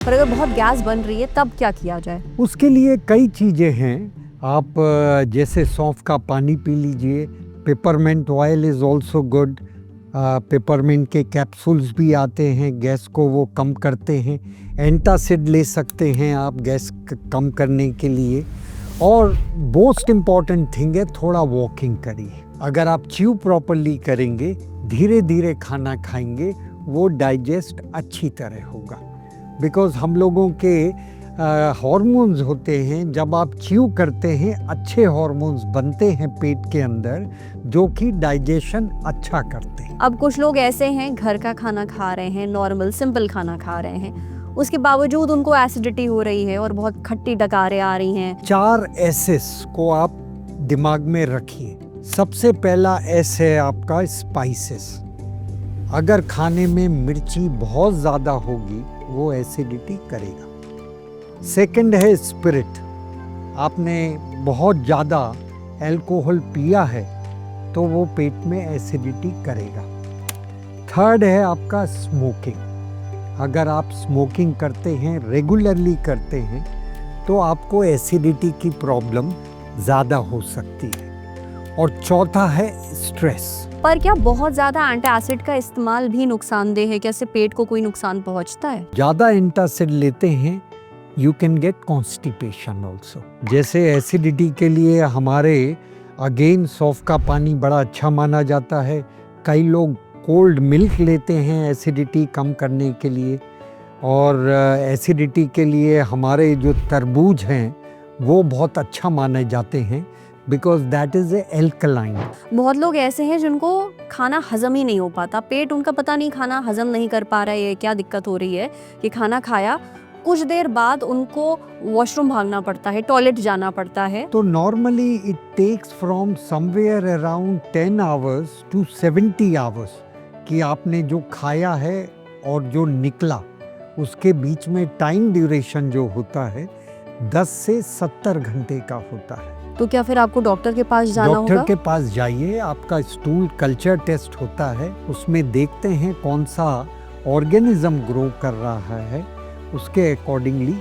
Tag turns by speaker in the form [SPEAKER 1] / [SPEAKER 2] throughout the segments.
[SPEAKER 1] पर अगर बहुत गैस बन रही है तब क्या किया जाए?
[SPEAKER 2] उसके लिए कई चीज़ें हैं। आप जैसे सौंफ का पानी पी लीजिए। Peppermint oil is also good. Peppermint के कैप्सूल्स भी आते हैं, गैस को वो कम करते हैं। एंटासिड ले सकते हैं आप गैस कम करने के लिए। और मोस्ट इम्पॉर्टेंट थिंग है, थोड़ा वॉकिंग करिए। अगर आप च्यू प्रॉपरली करेंगे, धीरे धीरे खाना खाएंगे, वो डाइजेस्ट अच्छी तरह होगा। बिकॉज हम लोगों के हार्मोन्स होते हैं, जब आप च्यू करते हैं अच्छे हार्मोन्स बनते हैं पेट के अंदर, जो कि डाइजेशन अच्छा करते हैं।
[SPEAKER 1] अब कुछ लोग ऐसे हैं घर का खाना खा रहे हैं, नॉर्मल सिंपल खाना खा रहे हैं, उसके बावजूद उनको एसिडिटी हो रही है और बहुत खट्टी डकारें आ रही हैं।
[SPEAKER 2] 4 एसेस को आप दिमाग में रखिए। सबसे पहला एस है आपका स्पाइसेस। अगर खाने में मिर्ची बहुत ज़्यादा होगी वो एसिडिटी करेगा। सेकंड है स्पिरिट। आपने बहुत ज़्यादा अल्कोहल पिया है तो वो पेट में एसिडिटी करेगा। थर्ड है आपका स्मोकिंग। अगर आप स्मोकिंग करते हैं, रेगुलरली करते हैं, तो आपको एसिडिटी की प्रॉब्लम ज़्यादा हो सकती है। और चौथा है स्ट्रेस।
[SPEAKER 1] पर क्या बहुत ज्यादा एंटासिड का इस्तेमाल भी नुकसानदेह है? क्या इससे पेट को कोई नुकसान पहुंचता है?
[SPEAKER 2] ज़्यादा एंटासिड लेते हैं, you can get constipation also. जैसे एसिडिटी के लिए हमारे अगेन सौंफ का पानी बड़ा अच्छा माना जाता है। कई लोग कोल्ड मिल्क लेते हैं एसिडिटी कम करने के लिए। और एसिडिटी के लिए हमारे जो तरबूज हैं वो बहुत अच्छा माने जाते हैं, because that is a alkaline.
[SPEAKER 1] बहुत लोग ऐसे हैं जिनको खाना हजम ही नहीं हो पाता, पेट उनका पता नहीं खाना हजम नहीं कर पा रहा है, क्या दिक्कत हो रही है कि खाना खाया कुछ देर बाद उनको वॉशरूम भागना पड़ता है, टॉयलेट जाना पड़ता है।
[SPEAKER 2] तो normally it takes from somewhere around 10 hours to 70 hours कि आपने जो खाया है और जो निकला उसके बीच में टाइम ड्यूरेशन जो होता है 10 से 70 घंटे का होता है।
[SPEAKER 1] तो क्या फिर आपको डॉक्टर के पास जाना होगा?
[SPEAKER 2] डॉक्टर के पास जाइए। आपका स्टूल कल्चर टेस्ट होता है, उसमें देखते हैं कौन सा ऑर्गेनिज्म ग्रो कर रहा है, उसके अकॉर्डिंगली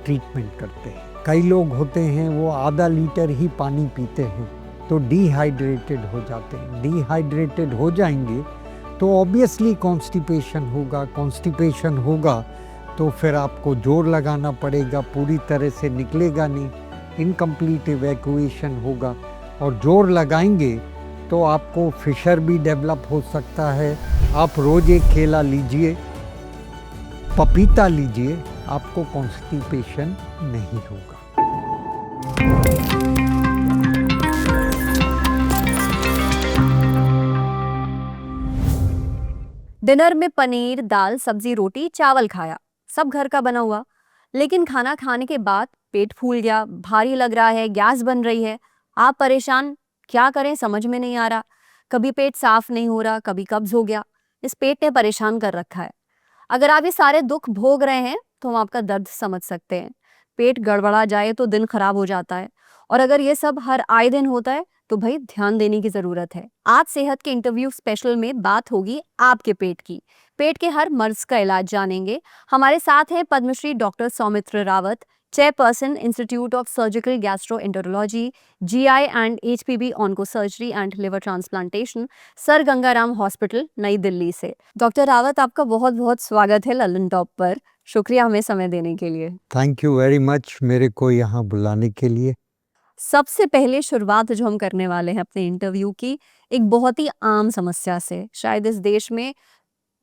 [SPEAKER 2] ट्रीटमेंट करते हैं। कई लोग होते हैं वो आधा लीटर ही पानी पीते हैं तो डिहाइड्रेटेड हो जाते हैं। डिहाइड्रेटेड हो जाएंगे तो ऑब्वियसली कॉन्स्टिपेशन होगा। कॉन्स्टिपेशन होगा तो फिर आपको जोर लगाना पड़ेगा, पूरी तरह से निकलेगा नहीं, इनकम्प्लीट इवैक्यूएशन होगा। और जोर लगाएंगे तो आपको फिशर भी डेवलप हो सकता है। आप रोज़ एक केला लीजिए, पपीता लीजिए, आपको कॉन्स्टिपेशन नहीं होगा।
[SPEAKER 1] डिनर में पनीर, दाल, सब्जी, रोटी, चावल खाया, सब घर का बना हुआ, लेकिन खाना खाने के बाद पेट फूल गया, भारी लग रहा है, गैस बन रही है, आप परेशान, क्या करें समझ में नहीं आ रहा। कभी पेट साफ नहीं हो रहा, कभी कब्ज हो गया, इस पेट ने परेशान कर रखा है। अगर आप ये सारे दुख भोग रहे हैं तो हम आपका दर्द समझ सकते हैं। पेट गड़बड़ा जाए तो दिन खराब हो जाता है, और अगर ये सब हर आए दिन होता है तो भाई ध्यान देने की जरूरत है। आज सेहत के इंटरव्यू स्पेशल में बात होगी आपके पेट की। पेट के हर मर्ज का इलाज जानेंगे। हमारे साथ हैं Padmashri doctor Saumitra Rawat, chairperson institute of surgical gastroenterology, GI and HPB onco surgery and liver transplantation, sir Gangaram hospital, New Delhi से। डॉक्टर रावत, आपका बहुत बहुत स्वागत है ललन टॉप पर। शुक्रिया हमें समय देने के लिए।
[SPEAKER 2] थैंक यू वेरी मच मेरे को यहाँ बुलाने के लिए।
[SPEAKER 1] सबसे पहले शुरुआत जो हम करने वाले हैं अपने इंटरव्यू की, एक बहुत ही आम समस्या से। शायद इस देश में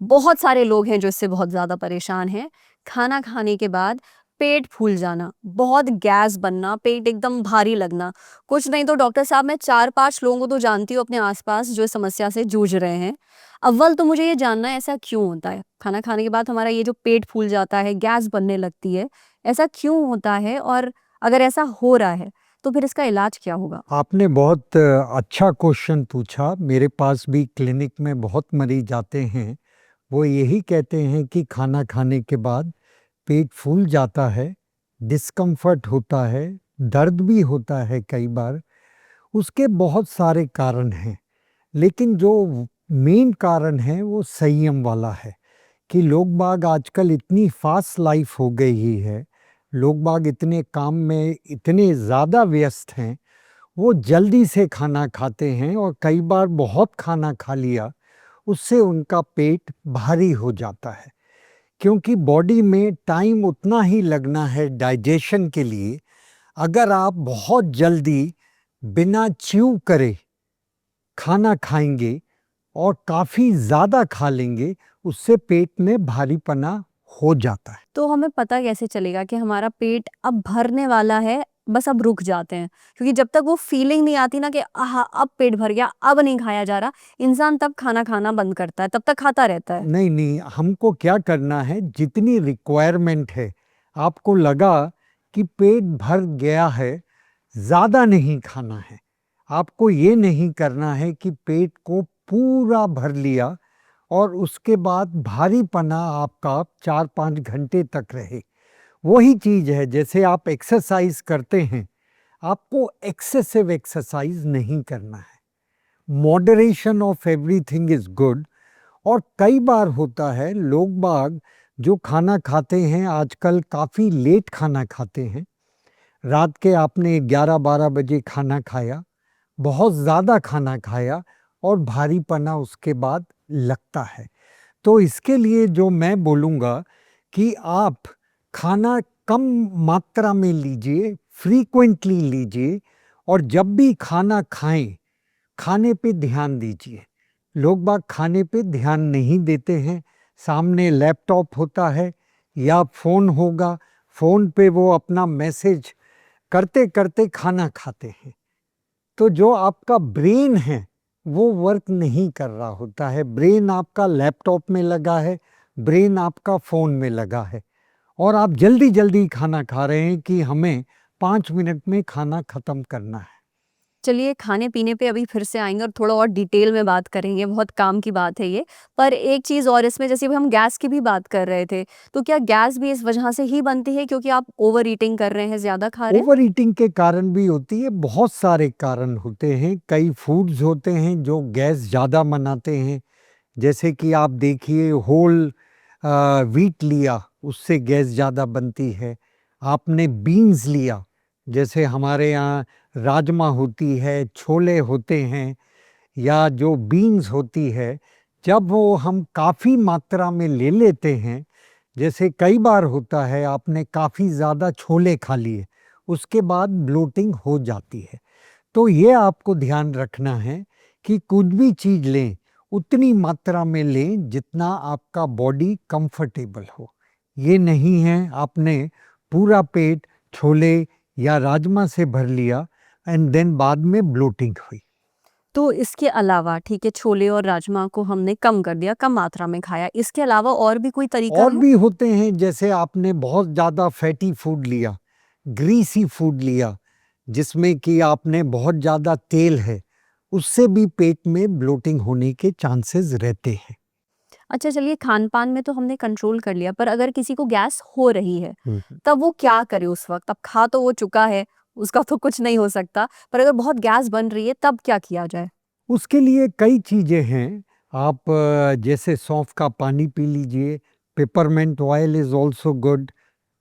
[SPEAKER 1] बहुत सारे लोग हैं जो इससे बहुत ज़्यादा परेशान हैं। खाना खाने के बाद पेट फूल जाना, बहुत गैस बनना, पेट एकदम भारी लगना। कुछ नहीं तो डॉक्टर साहब मैं 4-5 लोगों को तो जानती हूँ अपने आसपास जो इस समस्या से जूझ रहे हैं। अव्वल तो मुझे ये जानना है, ऐसा क्यों होता है? खाना खाने के बाद हमारा ये जो पेट फूल जाता है, गैस बनने लगती है, ऐसा क्यों होता है? और अगर ऐसा हो रहा है तो फिर इसका इलाज क्या होगा?
[SPEAKER 2] आपने बहुत अच्छा क्वेश्चन पूछा। मेरे पास भी क्लिनिक में बहुत मरीज आते हैं, वो यही कहते हैं कि खाना खाने के बाद पेट फूल जाता है, डिस्कम्फर्ट होता है, दर्द भी होता है कई बार। उसके बहुत सारे कारण हैं, लेकिन जो मेन कारण है वो संयम वाला है कि लोग बाग आजकल इतनी फास्ट लाइफ हो गई है, लोग बाग इतने काम में इतने ज़्यादा व्यस्त हैं, वो जल्दी से खाना खाते हैं और कई बार बहुत खाना खा लिया, उससे उनका पेट भारी हो जाता है। क्योंकि बॉडी में टाइम उतना ही लगना है डाइजेशन के लिए। अगर आप बहुत जल्दी बिना च्यू करे खाना खाएंगे और काफ़ी ज़्यादा खा लेंगे, उससे पेट में भारीपना हो जाता है।
[SPEAKER 1] तो हमें पता कैसे चलेगा कि हमारा पेट अब भरने वाला है, बस अब रुक जाते हैं? क्योंकि जब तक वो फीलिंग नहीं आती ना कि आहा अब पेट भर गया, अब नहीं खाया जा रहा, इंसान तब खाना खाना बंद करता है, तब तक खाता रहता है।
[SPEAKER 2] नहीं नहीं, हमको क्या करना है, जितनी रिक्वायरमेंट है, आपको लगा कि पेट भर गया है, ज़्यादा नहीं खाना है। आपको ये नहीं करना है कि पेट को पूरा भर लिया और उसके बाद भारीपना आपका 4-5 घंटे तक रहे। वही चीज़ है जैसे आप एक्सरसाइज करते हैं, आपको एक्सेसिव एक्सरसाइज नहीं करना है। Moderation of everything is good. और कई बार होता है लोग बाग जो खाना खाते हैं आजकल काफ़ी लेट खाना खाते हैं। रात के आपने 11-12 बजे खाना खाया, बहुत ज़्यादा खाना खाया और भारीपना उसके बाद लगता है। तो इसके लिए जो मैं बोलूँगा कि आप खाना कम मात्रा में लीजिए, फ्रीक्वेंटली लीजिए और जब भी खाना खाएं, खाने पे ध्यान दीजिए। लोग बाग खाने पे ध्यान नहीं देते हैं। सामने लैपटॉप होता है या फ़ोन होगा, फ़ोन पे वो अपना मैसेज करते करते खाना खाते हैं। तो जो आपका ब्रेन है वो वर्क नहीं कर रहा होता है। ब्रेन आपका लैपटॉप में लगा है, ब्रेन आपका फ़ोन में लगा है और आप जल्दी जल्दी खाना खा रहे हैं कि हमें 5 मिनट में खाना ख़त्म करना है।
[SPEAKER 1] चलिए खाने-पीने पे अभी फिर से आएँगे और थोड़ा और डिटेल में बात करेंगे, बहुत काम की बात है ये। पर एक चीज़ और इसमें जैसे अभी हम गैस की भी बात कर रहे थे, तो क्या गैस भी इस वजह से ही बनती है क्योंकि आप ओवर ईटिंग कर रहे हैं, ज़्यादा खा रहे हैं?
[SPEAKER 2] ओवर ईटिंग के कारण भी होती है, बहुत सारे कारण होते हैं। कई फूड्स होते हैं जो गैस ज़्यादा बनाते हैं, जैसे कि आप देखिए होल व्हीट लिया, उससे गैस ज़्यादा बनती है। आपने बीन्स लिया, जैसे हमारे यहाँ राजमा होती है, छोले होते हैं या जो बीन्स होती है, जब वो हम काफ़ी मात्रा में ले लेते हैं, जैसे कई बार होता है आपने काफ़ी ज़्यादा छोले खा लिए, उसके बाद ब्लोटिंग हो जाती है। तो ये आपको ध्यान रखना है कि कुछ भी चीज़ लें, उतनी मात्रा में लें जितना आपका बॉडी कंफर्टेबल हो। ये नहीं है आपने पूरा पेट छोले या राजमा से भर लिया एंड देन बाद में ब्लोटिंग हुई।
[SPEAKER 1] तो इसके अलावा ठीक है, छोले और राजमा को हमने कम कर दिया, कम मात्रा में खाया। इसके अलावा और भी कोई तरीका
[SPEAKER 2] और
[SPEAKER 1] है?
[SPEAKER 2] भी होते हैं, जैसे आपने बहुत ज़्यादा फैटी फूड लिया, ग्रीसी फूड लिया, जिसमें कि आपने बहुत ज़्यादा तेल है, उससे भी पेट में ब्लोटिंग होने के चांसेस रहते हैं।
[SPEAKER 1] अच्छा चलिए खान-पान में तो हमने कंट्रोल कर लिया, पर अगर किसी को गैस हो रही है,
[SPEAKER 2] हुँ, हुँ।
[SPEAKER 1] तब वो क्या करे उस वक़्त? अब खा तो वो चुका है, उसका तो कुछ नहीं हो सकता, पर अगर बहुत गैस बन रही है तब क्या किया जाए?
[SPEAKER 2] उसके लिए कई चीज़ें हैं। आप जैसे सौंफ का पानी पी लीजिए, peppermint oil is also good.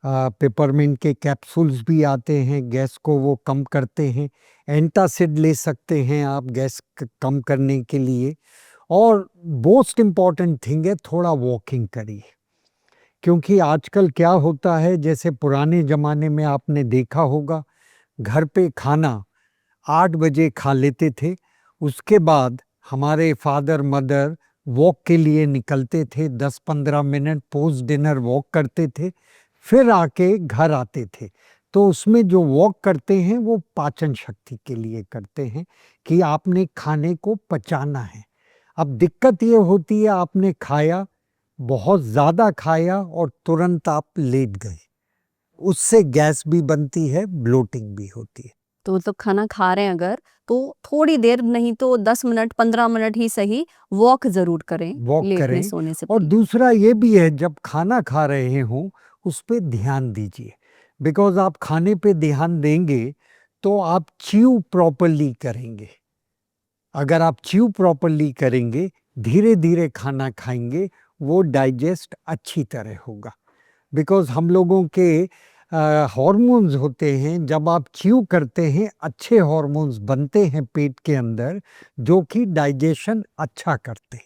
[SPEAKER 2] Peppermint के कैप्सूल्स भी आते हैं, गैस को वो कम करते हैं। एंटासिड ले सकते हैं आप गैस कम करने के लिए। और मोस्ट इम्पॉर्टेंट थिंग है, थोड़ा वॉकिंग करिए। क्योंकि आजकल क्या होता है, जैसे पुराने ज़माने में आपने देखा होगा, घर पे खाना 8 बजे खा लेते थे। उसके बाद हमारे फादर मदर वॉक के लिए निकलते थे, 10-15 मिनट पोस्ट डिनर वॉक करते थे, फिर आके घर आते थे। तो उसमें जो वॉक करते हैं वो पाचन शक्ति के लिए करते हैं कि आपने खाने को पचाना है। अब दिक्कत ये होती है, आपने खाया, बहुत ज़्यादा खाया और तुरंत आप लेट गए, उससे गैस भी बनती है, ब्लोटिंग भी होती है।
[SPEAKER 1] तो खाना खा रहे हैं अगर, तो थोड़ी देर नहीं तो 10 मिनट, 15 मिनट ही सही वॉक ज़रूर करें,
[SPEAKER 2] वॉक
[SPEAKER 1] लेटने
[SPEAKER 2] करें।
[SPEAKER 1] सोने से
[SPEAKER 2] और
[SPEAKER 1] पहले।
[SPEAKER 2] दूसरा ये भी है, जब खाना खा रहे हों उस पे ध्यान दीजिए। बिकॉज़ आप खाने पे ध्यान देंगे तो आप च्यू प्रॉपर्ली करेंगे। अगर आप च्यू प्रॉपर्ली करेंगे, धीरे-धीरे खाना खाएँगे, वो डाइजेस्ट अच्छी तरह होगा। बिकॉज हम लोगों के हार्मोन्स होते हैं, जब आप च्यू करते हैं अच्छे हार्मोन्स बनते हैं पेट के अंदर जो कि डाइजेशन अच्छा करते हैं,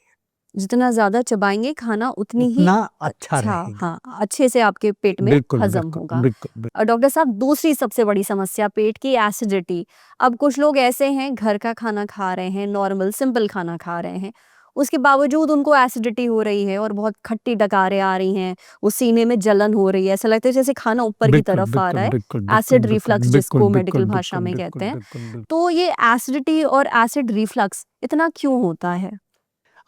[SPEAKER 1] जितना ज्यादा चबाएंगे खाना उतनी ही
[SPEAKER 2] उतना अच्छा रहेगा।
[SPEAKER 1] हाँ, अच्छे से आपके पेट में
[SPEAKER 2] बिल्कुल
[SPEAKER 1] हजम
[SPEAKER 2] बिल्कुल
[SPEAKER 1] होगा।
[SPEAKER 2] बिल्कुल बिल्कुल।
[SPEAKER 1] और डॉक्टर साहब, दूसरी सबसे बड़ी समस्या पेट की एसिडिटी। अब कुछ लोग ऐसे हैं, घर का खाना खा रहे हैं, नॉर्मल सिंपल खाना खा रहे हैं, उसके बावजूद उनको एसिडिटी हो रही है और बहुत खट्टी डकारें आ रही हैं, वो सीने में जलन हो रही है, ऐसा लगता है जैसे खाना ऊपर की
[SPEAKER 2] बिल्कुल
[SPEAKER 1] तरफ आ
[SPEAKER 2] बिल्कुल
[SPEAKER 1] रहा है।
[SPEAKER 2] बिल्कुल बिल्कुल
[SPEAKER 1] एसिड
[SPEAKER 2] बिल्कुल
[SPEAKER 1] रिफ्लक्स
[SPEAKER 2] बिल्कुल
[SPEAKER 1] जिसको
[SPEAKER 2] बिल्कुल
[SPEAKER 1] मेडिकल भाषा
[SPEAKER 2] बिल्कुल
[SPEAKER 1] में
[SPEAKER 2] बिल्कुल
[SPEAKER 1] कहते हैं।
[SPEAKER 2] बिल्कुल बिल्कुल।
[SPEAKER 1] तो ये एसिडिटी और एसिड रिफ्लक्स इतना क्यों होता है?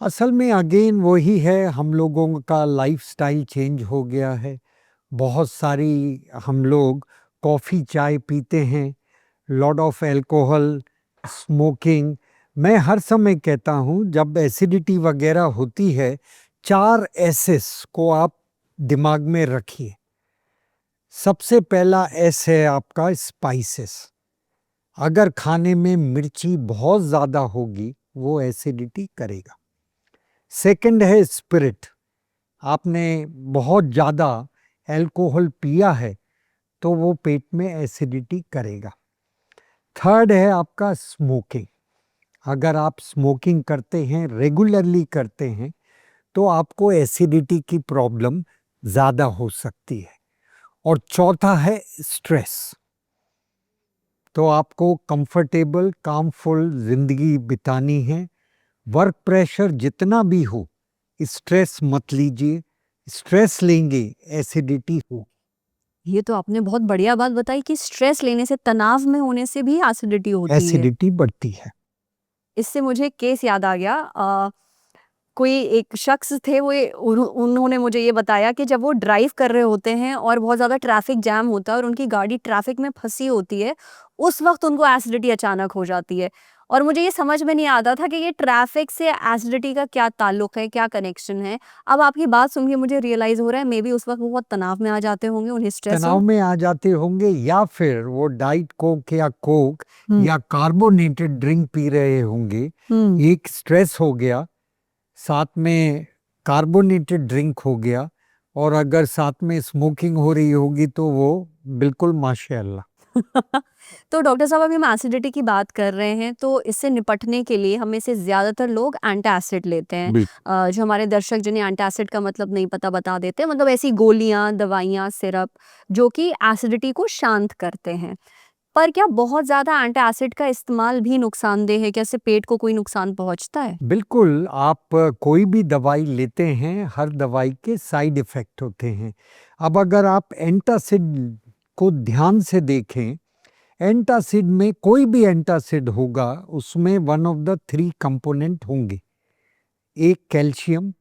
[SPEAKER 2] असल में अगेन वही है, हम लोगों का लाइफस्टाइल चेंज हो गया है। बहुत सारी हम लोग कॉफ़ी चाय पीते हैं, लॉट ऑफ अल्कोहल, स्मोकिंग। मैं हर समय कहता हूँ जब एसिडिटी वगैरह होती है, 4 एसेस को आप दिमाग में रखिए। सबसे पहला एस है आपका स्पाइसेस। अगर खाने में मिर्ची बहुत ज़्यादा होगी वो एसिडिटी करेगा। सेकंड है स्पिरिट। आपने बहुत ज़्यादा अल्कोहल पिया है तो वो पेट में एसिडिटी करेगा। थर्ड है आपका स्मोकिंग। अगर आप स्मोकिंग करते हैं, रेगुलरली करते हैं, तो आपको एसिडिटी की प्रॉब्लम ज़्यादा हो सकती है। और चौथा है स्ट्रेस। तो आपको कंफर्टेबल कामफुल ज़िंदगी बितानी है, वर्क प्रेशर जितना भी हो, स्ट्रेस मत लीजिए। स्ट्रेस लेंगे एसिडिटी हो।
[SPEAKER 1] ये तो आपने बहुत बढ़िया बात बताई कि स्ट्रेस लेने से, तनाव में होने से भी एसिडिटी होती है।
[SPEAKER 2] एसिडिटी बढ़ती है।
[SPEAKER 1] इससे मुझे एक केस याद आ गया। कोई एक शख्स थे, वो उन्होंने मुझे ये बताया कि जब वो ड्राइव कर रहे होते हैं और बहुत ज़्यादा ट्रैफिक जैम होता है और उनकी गाड़ी ट्रैफिक में फंसी होती है, उस वक्त उनको एसिडिटी अचानक हो जाती है। और मुझे ये समझ में नहीं आता था कि ये ट्रैफिक से एसिडिटी का क्या ताल्लुक है, क्या कनेक्शन है। अब आपकी बात सुन के मुझे रियलाइज हो रहा है, मे बी उस वक्त वो बहुत तनाव में आ जाते होंगे, उन्हें स्ट्रेस
[SPEAKER 2] तनाव
[SPEAKER 1] हो।
[SPEAKER 2] में आ जाते होंगे, या फिर वो डाइट कोक या कोक
[SPEAKER 1] हम्म
[SPEAKER 2] या कार्बोनेटेड ड्रिंक पी रहे होंगे।
[SPEAKER 1] हम्म
[SPEAKER 2] एक स्ट्रेस हो गया, साथ में कार्बोनेटेड ड्रिंक हो गया, और अगर साथ में स्मोकिंग हो रही होगी तो वो बिल्कुल माशाअल्लाह।
[SPEAKER 1] तो डॉक्टर साहब, अभी हम एसिडिटी की बात कर रहे हैं, तो इससे निपटने के लिए हम में से ज़्यादातर लोग एंटासिड लेते हैं।
[SPEAKER 2] बिल्कुल।
[SPEAKER 1] जो हमारे दर्शक जिन्हें एंटासिड का मतलब नहीं पता, बता देते हैं। मतलब ऐसी गोलियां, दवाइयां, सिरप जो कि एसिडिटी को शांत करते हैं। पर क्या बहुत ज़्यादा एंटासिड का इस्तेमाल भी नुकसानदेह है? क्या इससे पेट को कोई नुकसान पहुंचता है?
[SPEAKER 2] बिल्कुल, आप कोई भी दवाई लेते हैं, हर दवाई के साइड इफ़ेक्ट होते हैं। अब अगर आप एंटासिड को ध्यान से देखें, एंटासिड में कोई भी एंटासिड होगा, उसमें वन ऑफ द 3 कंपोनेंट होंगे। एक कैल्शियम,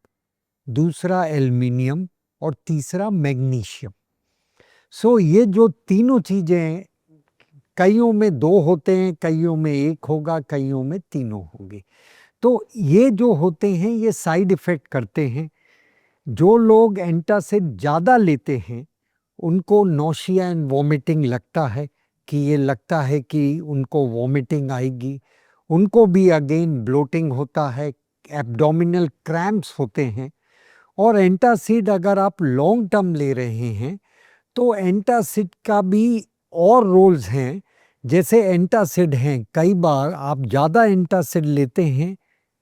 [SPEAKER 2] दूसरा एल्युमिनियम और तीसरा मैग्नीशियम। सो ये जो तीनों चीज़ें, कईयों में 2 होते हैं, कईयों में 1 होगा, कईयों में तीनों होंगे। तो ये जो होते हैं ये साइड इफ़ेक्ट करते हैं। जो लोग एंटासिड ज़्यादा लेते हैं उनको नौशिया एंड वॉमिटिंग लगता है, कि ये लगता है कि उनको वॉमिटिंग आएगी। उनको भी अगेन ब्लोटिंग होता है, एब्डोमिनल क्रैम्प्स होते हैं। और एंटासिड अगर आप लॉन्ग टर्म ले रहे हैं तो एंटासिड का भी और रोल्स हैं। जैसे एंटासिड हैं, कई बार आप ज़्यादा एंटासिड लेते हैं,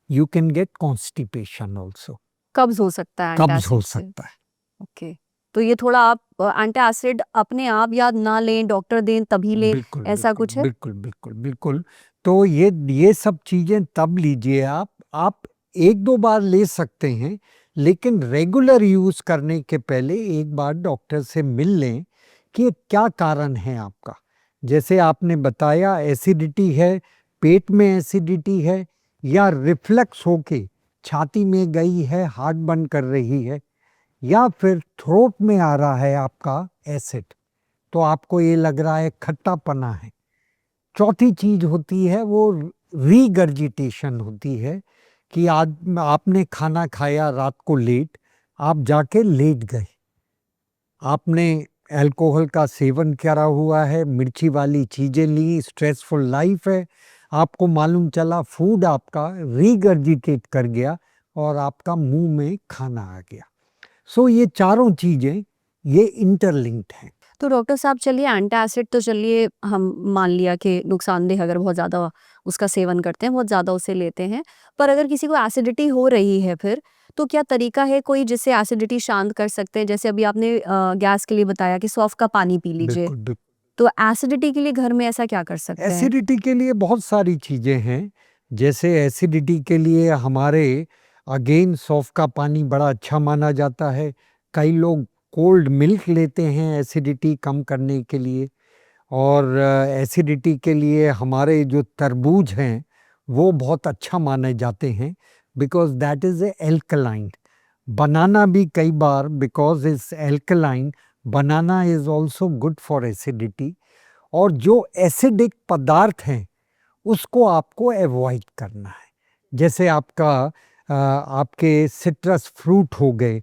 [SPEAKER 2] you can get constipation also.
[SPEAKER 1] कब्ज हो सकता है
[SPEAKER 2] कब्ज हो
[SPEAKER 1] एंटासिड से?
[SPEAKER 2] सकता है।
[SPEAKER 1] ओके। तो ये थोड़ा आप एंटासिड अपने आप याद ना लें, डॉक्टर दें तभी लें,
[SPEAKER 2] बिल्कुल
[SPEAKER 1] ऐसा
[SPEAKER 2] बिल्कुल
[SPEAKER 1] कुछ है?
[SPEAKER 2] बिल्कुल बिल्कुल बिल्कुल। तो ये सब चीज़ें तब लीजिए आप 1-2 बार ले सकते हैं, लेकिन रेगुलर यूज़ करने के पहले एक बार डॉक्टर से मिल लें कि क्या कारण है आपका। जैसे आपने बताया एसिडिटी है, पेट में एसिडिटी है, या रिफ्लक्स होके छाती में गई है, हार्ट बंद कर रही है, या फिर थ्रोट में आ रहा है आपका एसिड, तो आपको ये लग रहा है खट्टापना है। चौथी चीज़ होती है वो रीगर्जिटेशन होती है, कि आज आपने खाना खाया रात को लेट, आप जाके लेट गए, आपने अल्कोहल का सेवन करा हुआ है, मिर्ची वाली चीज़ें ली, स्ट्रेसफुल लाइफ है, आपको मालूम चला फूड आपका रीगर्जिटेट कर गया, और आपका मुंह में खाना आ गया। सो ये चारों चीज़ें ये इंटरलिंक्ड हैं।
[SPEAKER 1] तो डॉक्टर साहब चलिए एंटासिड तो चलिए हम मान लिया कि नुकसानदेह अगर बहुत ज़्यादा उसका सेवन करते हैं, बहुत ज़्यादा उसे लेते हैं, पर अगर किसी को एसिडिटी हो रही है फिर तो क्या तरीका है कोई जिससे एसिडिटी शांत कर सकते हैं? जैसे अभी आपने गैस के लिए बताया कि सौंफ का पानी पी लीजिए,
[SPEAKER 2] बिल्कुल, बिल्कुल।
[SPEAKER 1] तो एसिडिटी के लिए घर में ऐसा क्या कर सकते हैं?
[SPEAKER 2] एसिडिटी के लिए बहुत सारी चीज़ें हैं। जैसे एसिडिटी के लिए हमारे अगेन सौंफ का पानी बड़ा अच्छा माना जाता है। कई लोग कोल्ड मिल्क लेते हैं एसिडिटी कम करने के लिए, और एसिडिटी के लिए हमारे जो तरबूज हैं वो बहुत अच्छा माने जाते हैं, because that is a alkaline. Banana भी कई बार because it's alkaline, banana is also good for acidity. और जो एसिडिक पदार्थ हैं उसको आपको अवॉइड करना है। जैसे आपके सिट्रस फ्रूट हो गए,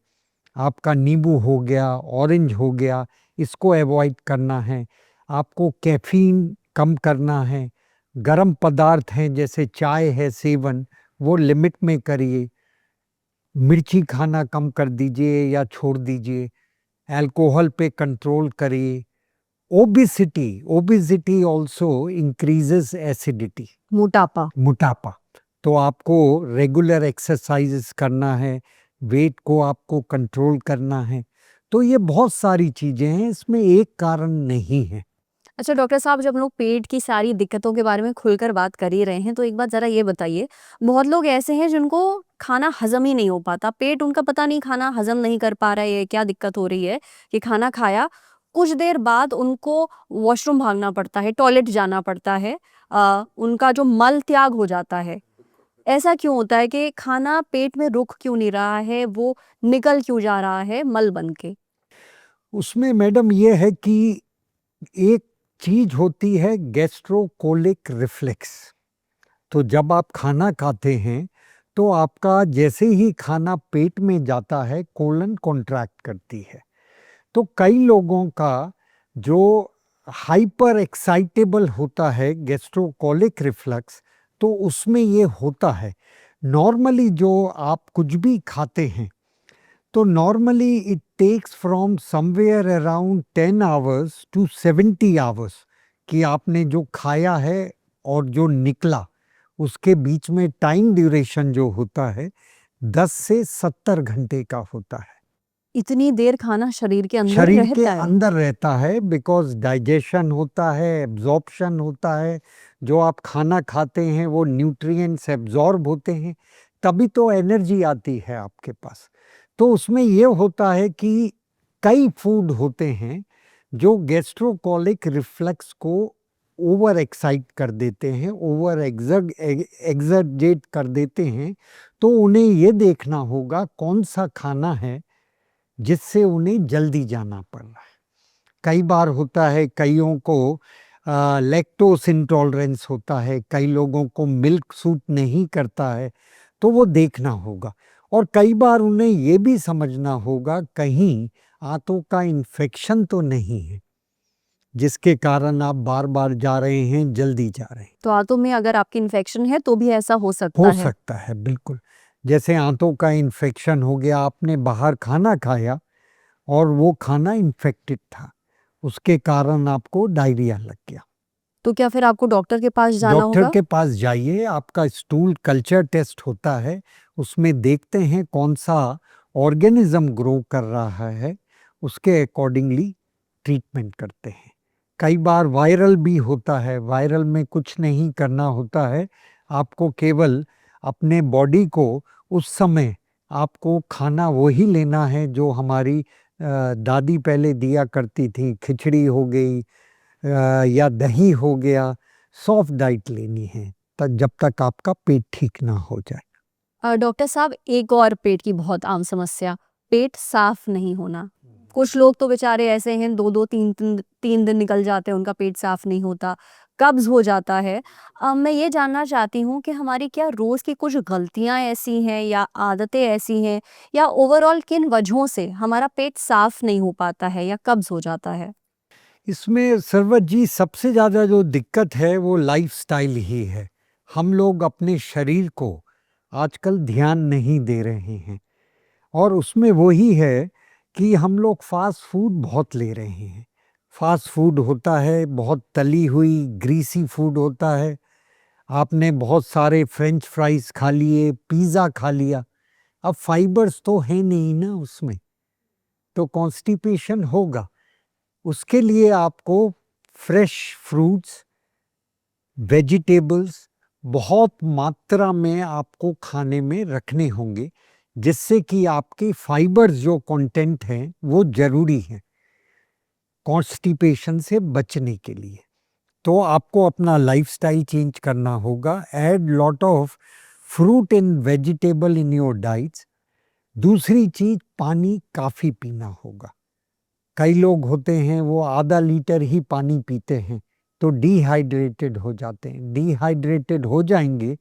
[SPEAKER 2] आपका नींबू हो गया, ऑरेंज हो गया, इसको अवॉइड करना है। आपको कैफ़ीन कम करना है। गरम पदार्थ हैं जैसे चाय है सेवन, वो लिमिट में करिए। मिर्ची खाना कम कर दीजिए या छोड़ दीजिए। अल्कोहल पे कंट्रोल करिए। ओबेसिटी ऑल्सो इंक्रीजेस एसिडिटी,
[SPEAKER 1] मोटापा।
[SPEAKER 2] मोटापा। तो आपको रेगुलर एक्सरसाइजेस करना है, वेट को आपको कंट्रोल करना है। तो ये बहुत सारी चीज़ें हैं, इसमें एक कारण नहीं है।
[SPEAKER 1] अच्छा डॉक्टर साहब, जब हम लोग पेट की सारी दिक्कतों के बारे में खुलकर बात कर ही रहे हैं तो एक बात ज़रा ये बताइए, बहुत लोग ऐसे हैं जिनको खाना हज़म ही नहीं हो पाता, पेट उनका पता नहीं खाना हज़म नहीं कर पा रहा है, क्या दिक्कत हो रही है कि खाना खाया, कुछ देर बाद उनको वॉशरूम भागना पड़ता है, टॉयलेट जाना पड़ता है, उनका जो मल त्याग हो जाता है। ऐसा क्यों होता है कि खाना पेट में रुक क्यों नहीं रहा है, वो निकल क्यों जा रहा है मल बन के?
[SPEAKER 2] उसमें मैडम ये है कि एक चीज़ होती है गैस्ट्रोकोलिक रिफ्लेक्स। तो जब आप खाना खाते हैं तो आपका जैसे ही खाना पेट में जाता है कोलन कॉन्ट्रैक्ट करती है। तो कई लोगों का जो हाइपर एक्साइटेबल होता है गैस्ट्रोकोलिक रिफ्लक्स, तो उसमें ये होता है। नॉर्मली जो आप कुछ भी खाते हैं तो normally it takes from somewhere around 10 hours to 70 hours कि आपने जो खाया है और जो निकला उसके बीच में टाइम ड्यूरेशन जो होता है 10 से 70 घंटे का होता है।
[SPEAKER 1] इतनी देर खाना शरीर के अंदर
[SPEAKER 2] शरीर के
[SPEAKER 1] रहता है?
[SPEAKER 2] अंदर रहता है बिकॉज डाइजेशन होता है, एब्जॉर्प्शन होता है। जो आप खाना खाते हैं वो न्यूट्रिएंट्स एब्जॉर्ब होते हैं, तभी तो एनर्जी आती है आपके पास। तो उसमें ये होता है कि कई फूड होते हैं जो गैस्ट्रोकोलिक रिफ्लेक्स को ओवर एक्साइट कर देते हैं, ओवर एग्जर्जेट कर देते हैं। तो उन्हें ये देखना होगा कौन सा खाना है जिससे उन्हें जल्दी जाना पड़ रहा है। कई बार होता है कईयों को लैक्टोस इंटॉलरेंस होता है, कई लोगों को मिल्क सूट नहीं करता है, तो वो देखना होगा। और कई बार उन्हें ये भी समझना होगा कहीं आंतों का इन्फेक्शन तो नहीं है जिसके कारण आप बार बार जा रहे हैं, जल्दी जा रहे हैं।
[SPEAKER 1] तो आंतों में अगर आपकी इन्फेक्शन है तो भी ऐसा हो सकता
[SPEAKER 2] हो
[SPEAKER 1] है?
[SPEAKER 2] सकता है, बिल्कुल। जैसे आंतों का इन्फेक्शन हो गया, आपने बाहर खाना खाया और वो खाना इन्फेक्टेड था, उसके कारण आपको डायरिया लग गया।
[SPEAKER 1] तो क्या फिर आपको डॉक्टर के पास जाना
[SPEAKER 2] डॉक्टर
[SPEAKER 1] होगा?
[SPEAKER 2] के पास जाइए, आपका स्टूल कल्चर टेस्ट होता है, उसमें देखते हैं कौन सा ऑर्गेनिज्म ग्रो कर रहा है, उसके अकॉर्डिंगली ट्रीटमेंट करते हैं। कई बार वायरल भी होता है, वायरल में कुछ नहीं करना होता है, आपको केवल अपने बॉडी को उस समय आपको खाना वही लेना है जो हमारी दादी पहले दिया करती थी, खिचड़ी हो गई या दही हो गया, सॉफ्ट डाइट लेनी है तब जब तक आपका पेट ठीक ना हो जाए।
[SPEAKER 1] डॉक्टर साहब, एक और पेट की बहुत आम समस्या, पेट साफ नहीं होना। कुछ लोग तो बेचारे ऐसे हैं 2-2 3 दिन निकल जाते हैं उनका पेट साफ नहीं होता, कब्ज़ हो जाता है। मैं ये जानना चाहती हूँ कि हमारी क्या रोज़ की कुछ गलतियाँ ऐसी हैं या आदतें ऐसी हैं या ओवरऑल किन वजहों से हमारा पेट साफ नहीं हो पाता है या कब्ज़ हो जाता है?
[SPEAKER 2] इसमें सरवत जी सबसे ज़्यादा जो दिक्कत है वो लाइफस्टाइल ही है। हम लोग अपने शरीर को आजकल ध्यान नहीं दे रहे हैं। और उसमें वही है कि हम लोग फास्ट फूड बहुत ले रहे हैं। फास्ट फूड होता है बहुत तली हुई ग्रीसी फूड होता है। आपने बहुत सारे फ्रेंच फ्राइज खा लिए, पिज़्ज़ा खा लिया, अब फाइबर्स तो है नहीं ना उसमें, तो कॉन्स्टिपेशन होगा। उसके लिए आपको फ्रेश फ्रूट्स, वेजिटेबल्स बहुत मात्रा में आपको खाने में रखने होंगे, जिससे कि आपके फाइबर्स जो कंटेंट हैं वो जरूरी हैं कॉन्स्टिपेशन से बचने के लिए। तो आपको अपना लाइफस्टाइल चेंज करना होगा। Add lot of fruit and vegetable in your diets. दूसरी चीज, पानी काफ़ी पीना होगा। कई लोग होते हैं वो आधा लीटर ही पानी पीते हैं, तो डिहाइड्रेटेड हो जाते हैं। डिहाइड्रेटेड हो जाएंगे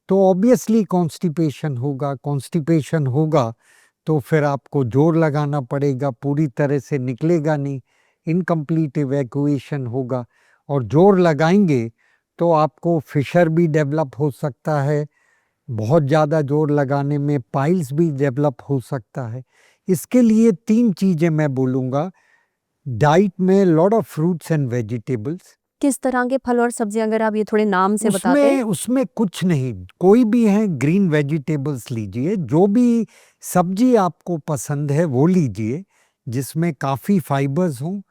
[SPEAKER 2] तो ऑब्वियसली कॉन्स्टिपेशन होगा। कॉन्स्टिपेशन होगा तो फिर आपको जोर लगाना पड़ेगा, पूरी तरह से निकलेगा नहीं, इनकम्प्लीट इवैक्यूएशन होगा। और जोर लगाएंगे तो आपको फिशर भी डेवलप हो सकता है, बहुत ज़्यादा जोर लगाने में पाइल्स भी डेवलप हो सकता है। इसके लिए 3 चीज़ें मैं बोलूँगा। डाइट में lot of fruits and vegetables.
[SPEAKER 1] किस तरह के फल और सब्जियां, अगर आप ये थोड़े नाम से बताते हैं?
[SPEAKER 2] उसमें कुछ नहीं, कोई भी है, ग्रीन वेजिटेबल्स लीजिए, जो भी सब्जी आपको पसंद है वो लीजिए जिसमें काफ़ी फाइबर्स हों।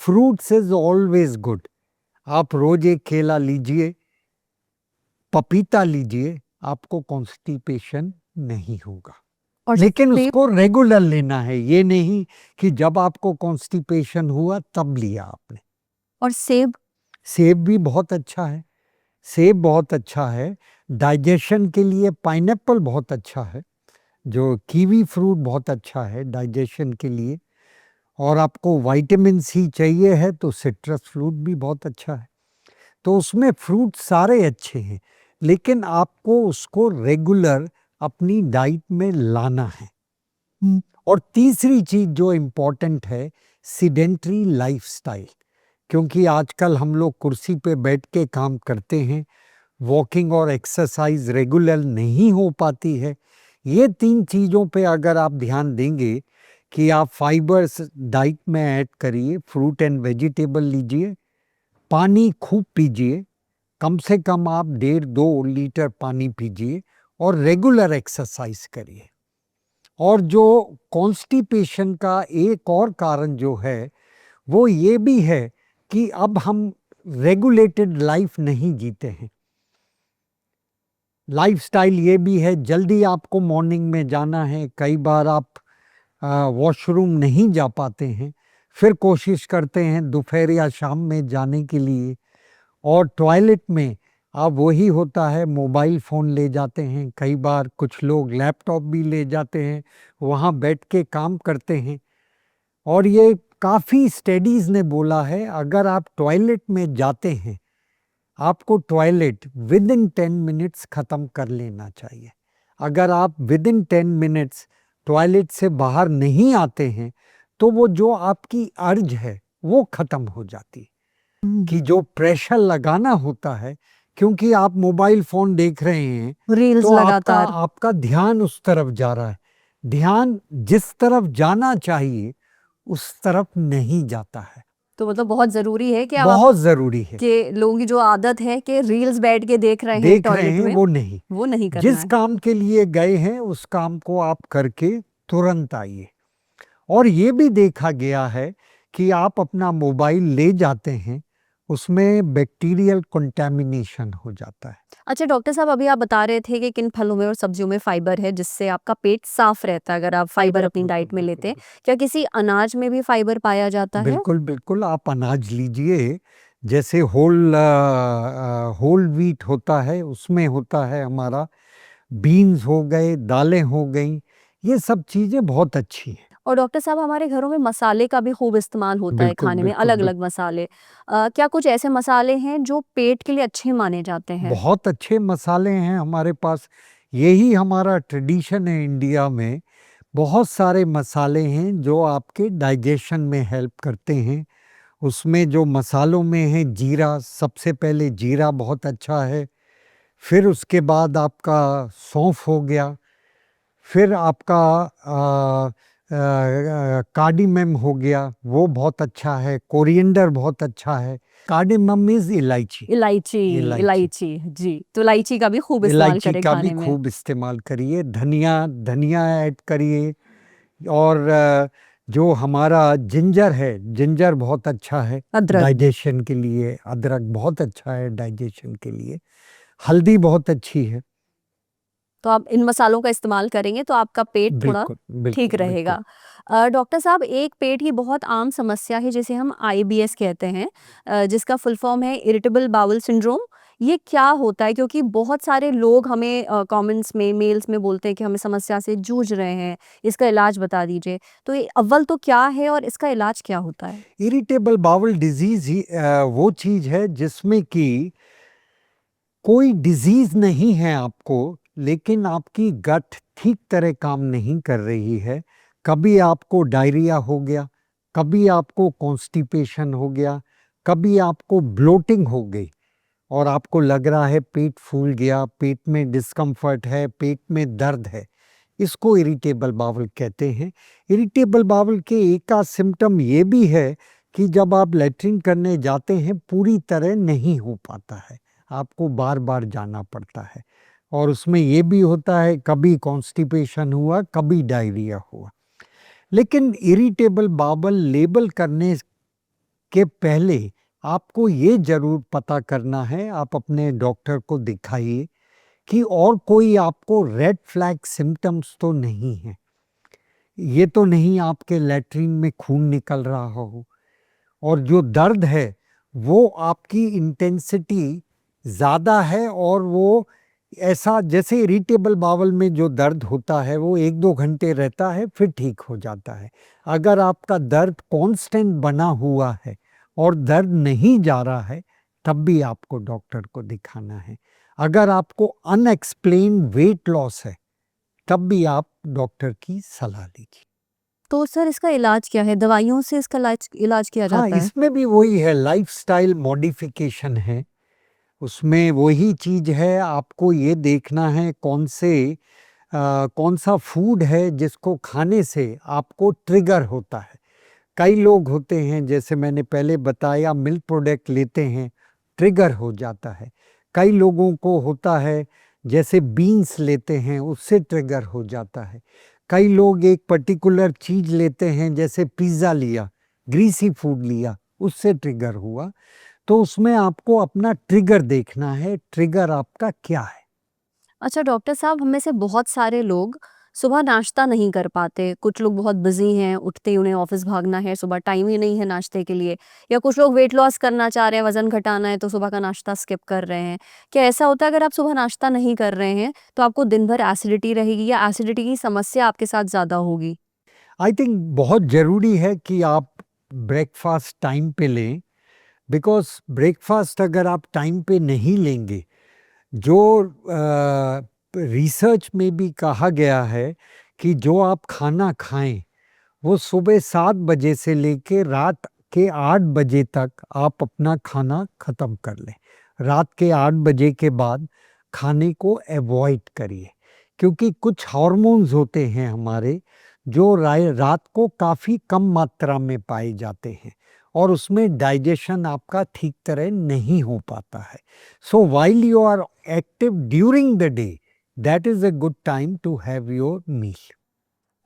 [SPEAKER 2] Fruits is always good. आप रोज एक केला लीजिए, पपीता लीजिए, आपको कॉन्स्टिपेशन नहीं होगा।
[SPEAKER 1] और
[SPEAKER 2] लेकिन
[SPEAKER 1] सेब?
[SPEAKER 2] उसको रेगुलर लेना है, ये नहीं कि जब आपको कॉन्स्टिपेशन हुआ तब लिया आपने।
[SPEAKER 1] और सेब?
[SPEAKER 2] सेब भी बहुत अच्छा है। सेब बहुत अच्छा है डाइजेशन के लिए। पाइनएप्पल बहुत अच्छा है। जो कीवी फ्रूट बहुत अच्छा है डाइजेशन के लिए। और आपको विटामिन सी चाहिए है तो सिट्रस फ्रूट भी बहुत अच्छा है। तो उसमें फ्रूट सारे अच्छे हैं, लेकिन आपको उसको रेगुलर अपनी डाइट में लाना है। और तीसरी चीज जो इम्पोर्टेंट है, सीडेंट्री लाइफस्टाइल। क्योंकि आजकल हम लोग कुर्सी पे बैठ के काम करते हैं, वॉकिंग और एक्सरसाइज रेगुलर नहीं हो पाती है। ये 3 चीज़ों पे अगर आप ध्यान देंगे कि आप फाइबर्स डाइट में ऐड करिए, फ्रूट एंड वेजिटेबल लीजिए, पानी खूब पीजिए, कम से कम आप 1.5-2 लीटर पानी पीजिए, और रेगुलर एक्सरसाइज करिए। और जो कॉन्स्टिपेशन का एक और कारण जो है वो ये भी है कि अब हम रेगुलेटेड लाइफ नहीं जीते हैं। लाइफस्टाइल ये भी है, जल्दी आपको मॉर्निंग में जाना है, कई बार आप वॉशरूम नहीं जा पाते हैं, फिर कोशिश करते हैं दोपहर या शाम में जाने के लिए, और टॉयलेट में अब वही होता है, मोबाइल फ़ोन ले जाते हैं, कई बार कुछ लोग लैपटॉप भी ले जाते हैं, वहाँ बैठ के काम करते हैं। और ये काफ़ी स्टडीज़ ने बोला है, अगर आप टॉयलेट में जाते हैं, आपको टॉयलेट विद इन 10 मिनट्स ख़त्म कर लेना चाहिए। अगर आप विद इन 10 मिनट्स टॉयलेट से बाहर नहीं आते हैं तो वो जो आपकी अर्ज है वो ख़त्म हो जाती है। कि जो प्रेशर लगाना होता है, क्योंकि आप मोबाइल फ़ोन देख रहे हैं
[SPEAKER 1] रील्स
[SPEAKER 2] तो
[SPEAKER 1] लगातार।
[SPEAKER 2] आपका ध्यान उस तरफ जा रहा है। ध्यान जिस तरफ जाना चाहिए उस तरफ नहीं जाता है।
[SPEAKER 1] तो मतलब बहुत जरूरी है कि अब आप
[SPEAKER 2] बहुत ज़रूरी है।
[SPEAKER 1] के लोगों की जो आदत है कि रील्स बैठ के देख रहे हैं
[SPEAKER 2] देख रहे
[SPEAKER 1] टॉयलेट
[SPEAKER 2] हैं
[SPEAKER 1] में,
[SPEAKER 2] वो नहीं
[SPEAKER 1] करना
[SPEAKER 2] जिस
[SPEAKER 1] है।
[SPEAKER 2] काम के लिए गए हैं उस काम को आप करके तुरंत आइए। और ये भी देखा गया है कि आप अपना मोबाइल ले जाते हैं, उसमें बैक्टीरियल कंटामिनेशन हो जाता है।
[SPEAKER 1] अच्छा डॉक्टर साहब, अभी आप बता रहे थे कि किन फलों में और सब्जियों में फाइबर है जिससे आपका पेट साफ रहता है अगर आप फाइबर अपनी डाइट में लेते हैं। क्या किसी अनाज में भी फाइबर पाया जाता है?
[SPEAKER 2] बिल्कुल बिल्कुल, आप अनाज लीजिए, जैसे होल व्हीट होता है, उसमें होता है हमारा, बीन्स हो गए, दालें हो गई, ये सब चीज़ें बहुत अच्छी हैं।
[SPEAKER 1] और डॉक्टर साहब, हमारे घरों में मसाले का भी खूब इस्तेमाल होता है
[SPEAKER 2] बिल्कुल
[SPEAKER 1] खाने में,
[SPEAKER 2] बिल्कुल
[SPEAKER 1] अलग अलग मसाले। क्या कुछ ऐसे मसाले हैं जो पेट के लिए अच्छे माने जाते हैं?
[SPEAKER 2] बहुत अच्छे मसाले हैं हमारे पास। यही हमारा ट्रेडिशन है इंडिया में। बहुत सारे मसाले हैं जो आपके डाइजेशन में हेल्प करते हैं। उसमें जो मसालों में है, जीरा सबसे पहले, जीरा बहुत अच्छा है। फिर उसके बाद आपका सौंफ हो गया, फिर आपका कार्डिमम हो गया, वो बहुत अच्छा है, कोरिएंडर बहुत अच्छा है। कार्डिमम इज इलायची।
[SPEAKER 1] इलायची,
[SPEAKER 2] इलायची
[SPEAKER 1] इलायची जी, तो इलायची का भी खूब इस्तेमाल
[SPEAKER 2] इलायची
[SPEAKER 1] करें
[SPEAKER 2] का भी
[SPEAKER 1] खाने में।
[SPEAKER 2] खूब इस्तेमाल करिए, धनिया धनिया ऐड करिए। और जो हमारा जिंजर है, जिंजर बहुत अच्छा है
[SPEAKER 1] अदरक।
[SPEAKER 2] डाइजेशन के लिए, अदरक बहुत अच्छा है डाइजेशन के लिए, हल्दी बहुत अच्छी है।
[SPEAKER 1] तो आप इन मसालों का इस्तेमाल करेंगे तो आपका पेट थोड़ा
[SPEAKER 2] बिल्कुल
[SPEAKER 1] ठीक
[SPEAKER 2] बिल्कुल बिल्कुल।
[SPEAKER 1] रहेगा। डॉक्टर साहब, एक पेट की बहुत आम समस्या है जिसे हम आईबीएस कहते हैं, जिसका फुल फॉर्म है इरिटेबल बाउल सिंड्रोम। ये क्या होता है? क्योंकि बहुत सारे लोग हमें कमेंट्स में, मेल्स में बोलते हैं कि हम इस समस्या से जूझ रहे हैं, इसका इलाज बता दीजिए। तो ये अव्वल तो क्या है और इसका इलाज क्या होता है?
[SPEAKER 2] इरिटेबल बाउल डिजीज ही वो चीज है जिसमें कि कोई डिजीज नहीं है आपको, लेकिन आपकी गट ठीक तरह काम नहीं कर रही है। कभी आपको डायरिया हो गया, कभी आपको कॉन्स्टिपेशन हो गया, कभी आपको ब्लोटिंग हो गई और आपको लग रहा है पेट फूल गया, पेट में डिस्कम्फर्ट है, पेट में दर्द है। इसको इरिटेबल बाउल कहते हैं। इरिटेबल बाउल के एक का सिम्टम ये भी है कि जब आप लेटरिन करने जाते हैं पूरी तरह नहीं हो पाता है, आपको बार बार जाना पड़ता है। और उसमें ये भी होता है कभी कॉन्स्टिपेशन हुआ, कभी डायरिया हुआ। लेकिन इरिटेबल बाउल लेबल करने के पहले आपको ये जरूर पता करना है, आप अपने डॉक्टर को दिखाइए कि और कोई आपको रेड फ्लैग सिम्टम्स तो नहीं है। ये तो नहीं आपके लैट्रिन में खून निकल रहा हो, और जो दर्द है वो आपकी इंटेंसिटी ज़्यादा है, और वो ऐसा जैसे इरिटेबल बावल में जो दर्द होता है वो 1-2 घंटे रहता है फिर ठीक हो जाता है। अगर आपका दर्द कांस्टेंट बना हुआ है और दर्द नहीं जा रहा है, तब भी आपको डॉक्टर को दिखाना है। अगर आपको अनएक्सप्लेन्ड वेट लॉस है, तब भी आप डॉक्टर की सलाह लीजिए।
[SPEAKER 1] तो सर, इसका इलाज क्या है? दवाइयों से इसका इलाज इलाज किया
[SPEAKER 2] हाँ,
[SPEAKER 1] जाता है?
[SPEAKER 2] इसमें भी वही है, लाइफस्टाइल मॉडिफिकेशन है। उसमें वही चीज़ है, आपको ये देखना है कौन सा फूड है जिसको खाने से आपको ट्रिगर होता है। कई लोग होते हैं, जैसे मैंने पहले बताया, मिल्क प्रोडक्ट लेते हैं, ट्रिगर हो जाता है। कई लोगों को होता है जैसे बीन्स लेते हैं, उससे ट्रिगर हो जाता है। कई लोग एक पर्टिकुलर चीज़ लेते हैं, जैसे पिज़्ज़ा लिया, ग्रीसी फूड लिया, उससे ट्रिगर हुआ। तो उसमें आपको अपना ट्रिगर देखना है, ट्रिगर आपका क्या है।
[SPEAKER 1] अच्छा डॉक्टर साहब, हम में से बहुत सारे लोग सुबह नाश्ता नहीं कर पाते। कुछ लोग बहुत बिजी हैं, उठते ही उन्हें ऑफिस भागना है, सुबह टाइम ही नहीं है नाश्ते के लिए। या कुछ लोग वेट लॉस करना चाह रहे हैं, वजन घटाना है, तो सुबह का नाश्ता स्किप कर रहे हैं। क्या ऐसा होता है अगर आप सुबह नाश्ता नहीं कर रहे हैं तो आपको दिन भर एसिडिटी रहेगी या एसिडिटी की समस्या आपके साथ ज़्यादा होगी?
[SPEAKER 2] आई थिंक बहुत ज़रूरी है कि आप ब्रेकफास्ट टाइम पे लें, बिकॉज ब्रेकफास्ट अगर आप टाइम पे नहीं लेंगे, जो रिसर्च में भी कहा गया है कि जो आप खाना खाएं वो सुबह 7 बजे से लेके रात के 8 बजे तक आप अपना खाना ख़त्म कर लें। रात के 8 बजे के बाद खाने को अवॉइड करिए, क्योंकि कुछ हार्मोन्स होते हैं हमारे जो रात को काफ़ी कम मात्रा में पाए जाते हैं, और उसमें डाइजेशन आपका ठीक तरह नहीं हो पाता है। So while you are active during the day, that is a good time to have your meal.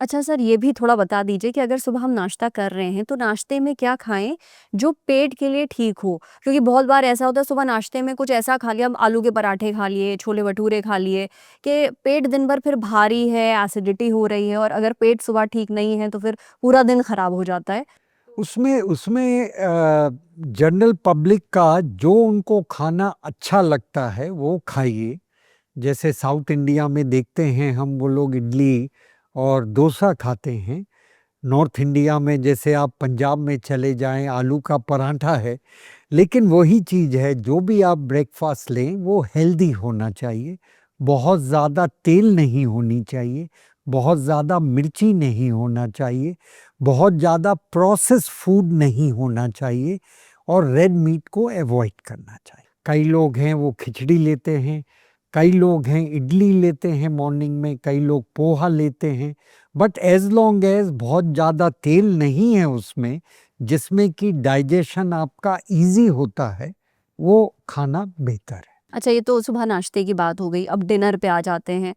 [SPEAKER 1] अच्छा सर, ये भी थोड़ा बता दीजिए कि अगर सुबह हम नाश्ता कर रहे हैं तो नाश्ते में क्या खाएं जो पेट के लिए ठीक हो? क्योंकि बहुत बार ऐसा होता है सुबह नाश्ते में कुछ ऐसा खा लिया, हम आलू के पराठे खा लिए, छोले भटूरे खा लिए, कि पेट दिन भर फिर भारी है, एसिडिटी हो रही है, और अगर पेट सुबह ठीक नहीं है तो फिर पूरा दिन खराब हो जाता है।
[SPEAKER 2] उसमें उसमें जनरल पब्लिक का जो उनको खाना अच्छा लगता है वो खाइए। जैसे साउथ इंडिया में देखते हैं हम, वो लोग इडली और डोसा खाते हैं। नॉर्थ इंडिया में जैसे आप पंजाब में चले जाएं, आलू का पराठा है। लेकिन वही चीज़ है, जो भी आप ब्रेकफास्ट लें वो हेल्दी होना चाहिए। बहुत ज़्यादा तेल नहीं होनी चाहिए, बहुत ज़्यादा मिर्ची नहीं होना चाहिए, बहुत ज़्यादा प्रोसेस फूड नहीं होना चाहिए, और रेड मीट को अवॉइड करना चाहिए। कई लोग हैं वो खिचड़ी लेते हैं, कई लोग हैं इडली लेते हैं मॉर्निंग में, कई लोग पोहा लेते हैं, बट एज लॉन्ग एज बहुत ज़्यादा तेल नहीं है उसमें, जिसमें कि डाइजेशन आपका इजी होता है, वो खाना बेहतर है।
[SPEAKER 1] अच्छा, ये तो सुबह नाश्ते की बात हो गई, अब डिनर पे आ जाते हैं।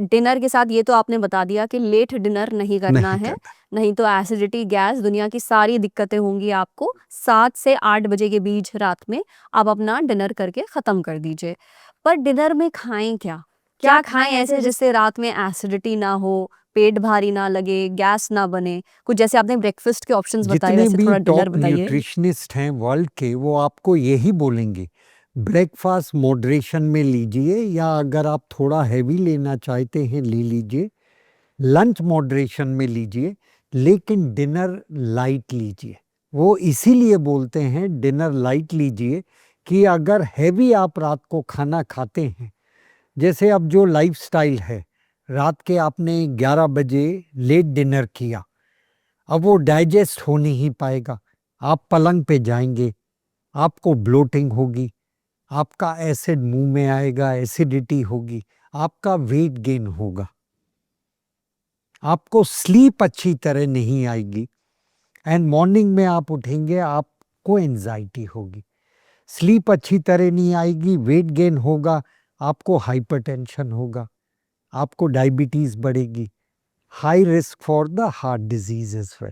[SPEAKER 1] डिनर के साथ ये तो आपने बता दिया कि लेट डिनर नहीं करना
[SPEAKER 2] नहीं
[SPEAKER 1] है,
[SPEAKER 2] करना।
[SPEAKER 1] नहीं तो एसिडिटी, गैस, दुनिया की सारी दिक्कतें होंगी आपको। 7 से 8 बजे के बीच रात में आप अपना डिनर करके ख़त्म कर दीजिए। पर डिनर में खाएँ क्या? क्या खाएँ ऐसे जिससे रात में एसिडिटी ना हो, पेट भारी ना लगे, गैस ना बने? कुछ जैसे आपने ब्रेकफ़ास्ट के ऑप्शंस बताए,
[SPEAKER 2] जितने
[SPEAKER 1] वैसे
[SPEAKER 2] भी
[SPEAKER 1] थोड़ा डिनर
[SPEAKER 2] टॉप
[SPEAKER 1] बताइए।
[SPEAKER 2] न्यूट्रिशनिस्ट हैं वर्ल्ड के, वो आपको यही बोलेंगे, ब्रेकफास्ट मॉडरेशन में लीजिए, या अगर आप थोड़ा हैवी लेना चाहते हैं ले लीजिए, लंच मॉडरेशन में लीजिए, लेकिन डिनर लाइट लीजिए। वो इसीलिए बोलते हैं डिनर लाइट लीजिए कि अगर हैवी आप रात को खाना खाते हैं, जैसे अब जो लाइफस्टाइल है, रात के आपने 11 बजे लेट डिनर किया, अब वो डाइजेस्ट हो नहीं पाएगा, आप पलंग पे जाएंगे, आपको ब्लोटिंग होगी, आपका एसिड मुंह में आएगा, एसिडिटी होगी, आपका वेट गेन होगा, आपको स्लीप अच्छी तरह नहीं आएगी, एंड मॉर्निंग में आप उठेंगे आपको एंजाइटी होगी, स्लीप अच्छी तरह नहीं आएगी, वेट गेन होगा, आपको हाइपरटेंशन होगा, आपको डायबिटीज बढ़ेगी, high risk for the heart disease as well.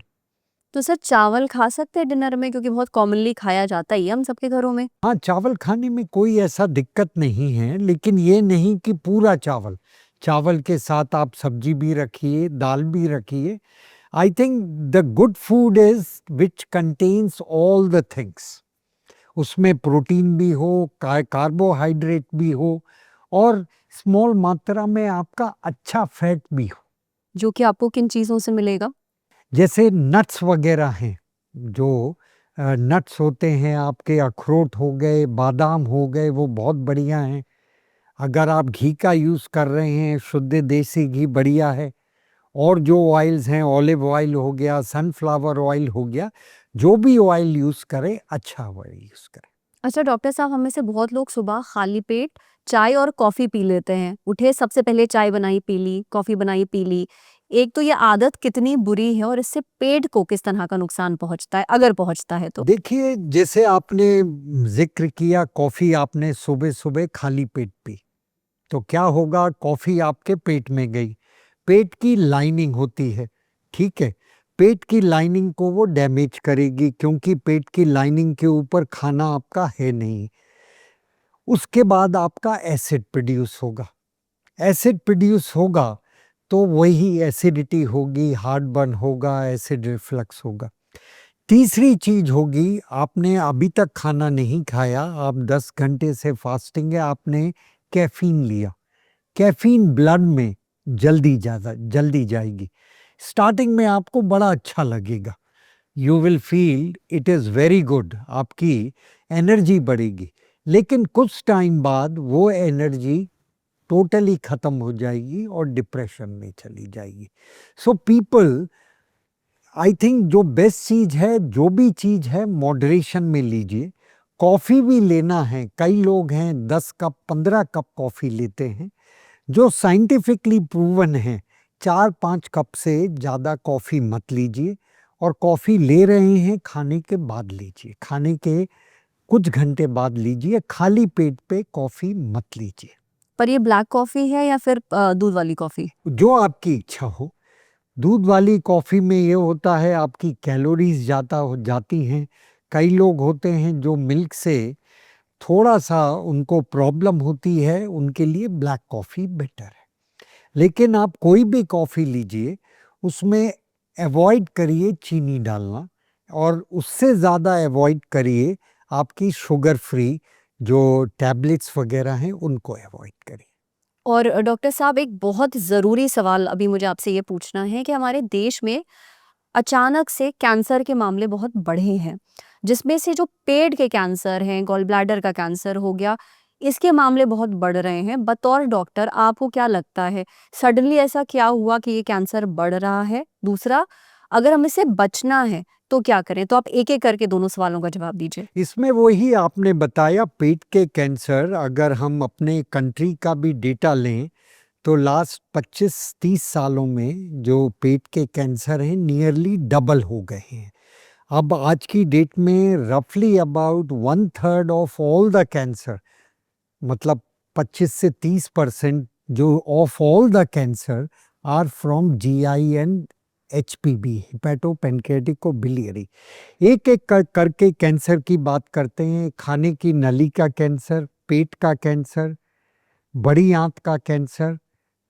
[SPEAKER 1] तो सर, चावल खा सकते हैं डिनर में? क्योंकि बहुत कॉमनली खाया जाता ही है हम सबके घरों में।
[SPEAKER 2] हाँ, चावल खाने में कोई ऐसा दिक्कत नहीं है, लेकिन ये नहीं कि पूरा चावल, चावल के साथ आप सब्जी भी रखिए, दाल भी रखिए। आई think the good food is which contains all the things, उसमें प्रोटीन भी हो, कार्बोहाइड्रेट भी हो, और स्मॉल मात्रा में आपका अच्छा फैट भी हो।
[SPEAKER 1] जो कि आपको किन चीज़ों से मिलेगा?
[SPEAKER 2] जैसे नट्स वगैरह हैं, जो नट्स होते हैं आपके, अखरोट हो गए, बादाम हो गए, वो बहुत बढ़िया हैं। अगर आप घी का यूज़ कर रहे हैं, शुद्ध देसी घी बढ़िया है, और जो ऑयल्स हैं, ऑलिव ऑयल हो गया, सनफ्लावर ऑयल हो गया, जो भी ऑयल यूज़ करें, अच्छा ऑयल यूज़ करें।
[SPEAKER 1] अच्छा डॉक्टर साहब, हम में से बहुत लोग सुबह खाली पेट चाय और कॉफ़ी पी लेते हैं। उठे सबसे पहले चाय बनाई पी ली, कॉफ़ी बनाई पी ली। एक तो ये आदत कितनी बुरी है और इससे पेट को किस तरह का नुकसान पहुँचता है, अगर पहुँचता है तो?
[SPEAKER 2] देखिए, जैसे आपने ज़िक्र किया, कॉफ़ी आपने सुबह-सुबह खाली पेट पी, तो क्या होगा, कॉफ़ी आपके पेट में गई, पेट की लाइनिंग होती है, ठीक है? पेट की लाइनिंग को वो डैमेज करेगी, क्योंकि पेट की लाइनिंग के ऊपर खाना आपका है नहीं। उसके बाद आपका एसिड प्रोड्यूस होगा, एसिड प्रोड्यूस होगा तो वही एसिडिटी होगी, हार्टबर्न होगा, एसिड रिफ्लक्स होगा। तीसरी चीज़ होगी, आपने अभी तक खाना नहीं खाया, आप 10 घंटे से फास्टिंग है, आपने कैफ़ीन लिया, कैफ़ीन ब्लड में जल्दी जाएगी। स्टार्टिंग में आपको बड़ा अच्छा लगेगा, you will feel it is very good, आपकी एनर्जी बढ़ेगी, लेकिन कुछ टाइम बाद वो एनर्जी टोटली ख़त्म हो जाएगी और डिप्रेशन में चली जाएगी। सो पीपल, आई थिंक जो बेस्ट चीज़ है, जो भी चीज़ है मॉडरेशन में लीजिए। कॉफ़ी भी लेना है, कई लोग हैं 10 कप 15 कप कॉफ़ी लेते हैं, जो साइंटिफिकली प्रूवन है। 4-5 कप से ज़्यादा कॉफ़ी मत लीजिए, और कॉफ़ी ले रहे हैं खाने के बाद लीजिए, खाने के कुछ घंटे बाद लीजिए, खाली पेट पे कॉफ़ी मत लीजिए।
[SPEAKER 1] पर ये ब्लैक कॉफ़ी है या फिर दूध वाली कॉफ़ी?
[SPEAKER 2] जो आपकी इच्छा हो। दूध वाली कॉफ़ी में ये होता है, आपकी कैलोरीज ज़्यादा हो जाती हैं। कई लोग होते हैं जो मिल्क से थोड़ा-सा उनको प्रॉब्लम होती है, उनके लिए ब्लैक कॉफ़ी बेटर है। लेकिन आप कोई भी कॉफ़ी लीजिए, उसमें अवॉइड करिए चीनी डालना, और उससे ज़्यादा अवॉइड करिए आपकी शुगर फ्री जो टैबलेट्स वग़ैरह हैं, उनको अवॉइड करिए।
[SPEAKER 1] और डॉक्टर साहब, एक बहुत ज़रूरी सवाल अभी मुझे आपसे ये पूछना है कि हमारे देश में अचानक से कैंसर के मामले बहुत बढ़े हैं, जिसमें से जो पेट के कैंसर हैं, गॉल ब्लैडर का कैंसर हो गया, इसके मामले बहुत बढ़ रहे हैं। बतौर डॉक्टर आपको क्या लगता है, सडनली ऐसा क्या हुआ कि ये कैंसर बढ़ रहा है? दूसरा, अगर हमें इससे बचना है, तो क्या करें? तो आप एक-एक करके दोनों सवालों का जवाब दीजिए।
[SPEAKER 2] इसमें वही आपने बताया पेट के कैंसर, अगर हम अपने कंट्री का भी डेटा लें तो लास्ट 25-30 सालों में जो पेट के कैंसर हैं नियरली डबल हो गए हैं। अब आज की डेट में रफली about 1/3 of all the cancer, मतलब 25 से 30% जो of all the cancer are from GI and HPB, hepato pancreatic biliary. एक एक करके कैंसर की बात करते हैं। खाने की नली का कैंसर, पेट का कैंसर, बड़ी आंत का कैंसर,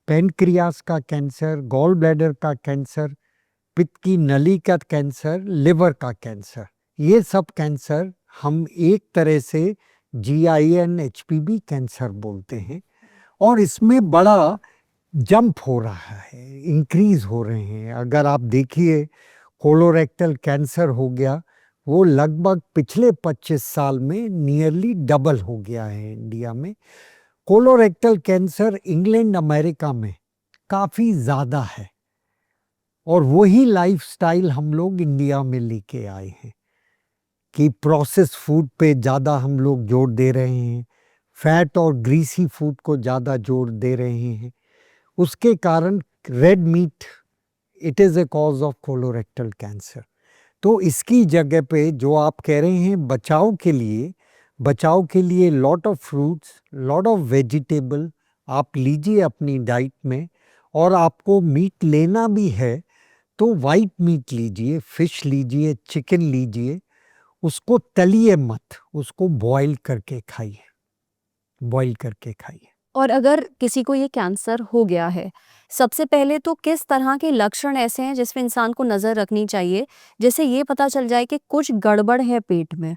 [SPEAKER 2] पैनक्रियास का कैंसर, गॉल ब्लैडर का कैंसर, पित्त की नली का कैंसर, लिवर का कैंसर, ये सब कैंसर हम एक तरह से जीआईएन एचपीबी कैंसर बोलते हैं। और इसमें बड़ा जंप हो रहा है, इंक्रीज हो रहे हैं। अगर आप देखिए कोलोरेक्टल कैंसर हो गया, वो लगभग पिछले 25 साल में नियरली डबल हो गया है इंडिया में। कोलोरेक्टल कैंसर इंग्लैंड अमेरिका में काफ़ी ज़्यादा है और वही लाइफस्टाइल हम लोग इंडिया में लेके आए हैं कि प्रोसेस फूड पे ज़्यादा हम लोग जोर दे रहे हैं, फैट और ग्रीसी फूड को ज़्यादा जोर दे रहे हैं। उसके कारण red meat it is a cause of colorectal cancer. तो इसकी जगह पे जो आप कह रहे हैं बचाव के लिए lot of fruits, lot of vegetable आप लीजिए अपनी डाइट में। और आपको मीट लेना भी है तो वाइट मीट लीजिए, फिश लीजिए, चिकन लीजिए, उसको तलिए मत, उसको बॉईल करके खाइए, बॉईल करके खाइए।
[SPEAKER 1] और अगर किसी को ये कैंसर हो गया है, सबसे पहले तो किस तरह के लक्षण ऐसे हैं जिस पे इंसान को नज़र रखनी चाहिए, जिससे ये पता चल जाए कि कुछ गड़बड़ है पेट में?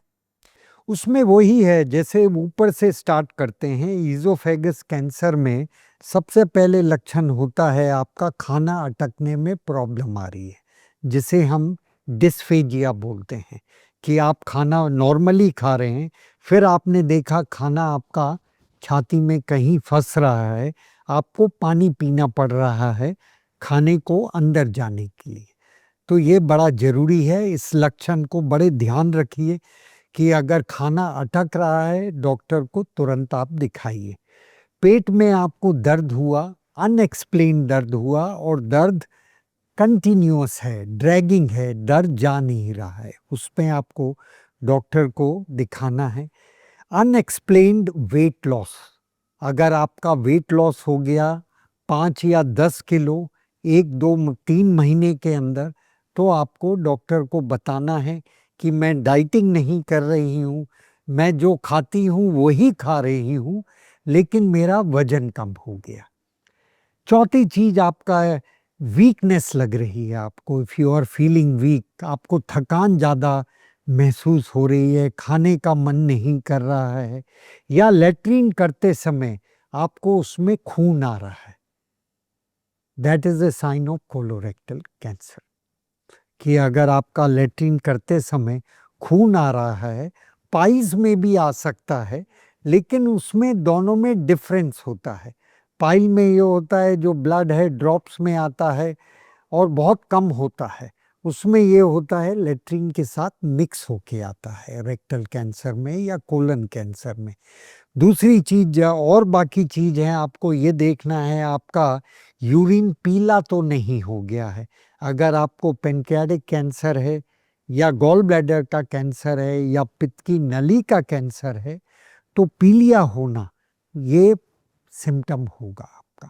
[SPEAKER 2] उसमें वही है, जैसे ऊपर से स्टार्ट करते हैं। ईज़ोफेगस कैंसर में सबसे पहले लक्षण होता है आपका खाना अटकने में प्रॉब्लम आ रही है, जिसे हम डिस्फेजिया बोलते हैं कि आप खाना नॉर्मली खा रहे हैं, फिर आपने देखा खाना आपका छाती में कहीं फंस रहा है, आपको पानी पीना पड़ रहा है खाने को अंदर जाने के लिए। तो ये बड़ा ज़रूरी है, इस लक्षण को बड़े ध्यान रखिए कि अगर खाना अटक रहा है डॉक्टर को तुरंत आप दिखाइए। पेट में आपको दर्द हुआ, अनएक्सप्लेन दर्द हुआ और दर्द कंटिन्यूअस है, ड्रैगिंग है, दर्द जा नहीं रहा है, उस पे आपको डॉक्टर को दिखाना है। अनएक्सप्लेन्ड वेट लॉस, अगर आपका वेट लॉस हो गया 5 या 10 किलो 1-2-3 महीने के अंदर, तो आपको डॉक्टर को बताना है कि मैं डाइटिंग नहीं कर रही हूँ, मैं जो खाती हूँ वही खा रही हूँ, लेकिन मेरा वजन कम हो गया। चौथी चीज़ आपका वीकनेस लग रही है आपको, if you are feeling weak, आपको थकान ज़्यादा महसूस हो रही है, खाने का मन नहीं कर रहा है, या लेट्रिन करते समय आपको उसमें खून आ रहा है, that is a sign of colorectal cancer. कि अगर आपका लेट्रिन करते समय खून आ रहा है, पाइल्स में भी आ सकता है, लेकिन उसमें दोनों में डिफरेंस होता है। पाइल में ये होता है जो ब्लड है ड्रॉप्स में आता है और बहुत कम होता है, उसमें ये होता है लेट्रिन के साथ मिक्स होके आता है रेक्टल कैंसर में या कोलन कैंसर में। दूसरी चीज़ और बाकी चीज़ है, आपको ये देखना है आपका यूरिन पीला तो नहीं हो गया है। अगर आपको पैनक्रियाटिक कैंसर है या गॉल ब्लैडर का कैंसर है या पित्त की नली का कैंसर है, तो पीलिया होना ये सिम्टम होगा आपका।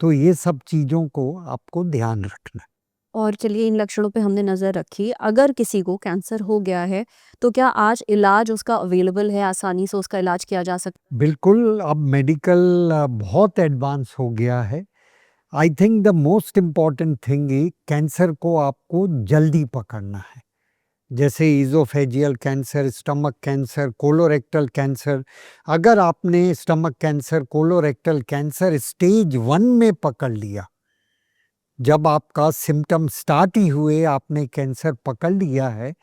[SPEAKER 2] तो ये सब चीज़ों को आपको ध्यान रखना है।
[SPEAKER 1] और चलिए इन लक्षणों पे हमने नज़र रखी। अगर किसी को कैंसर हो गया है, तो क्या आज इलाज उसका अवेलेबल है, आसानी से उसका इलाज किया जा सकता?
[SPEAKER 2] बिल्कुल, अब मेडिकल बहुत एडवांस हो गया है। I think the most important thing है कैंसर को आपको जल्दी पकड़ना है। जैसे esophageal cancer, stomach cancer, colorectal cancer, अगर आपने stomach cancer, colorectal cancer stage 1 में पकड़ लिया, जब आपका सिम्टम स्टार्ट ही हुए आपने कैंसर पकड़ लिया है,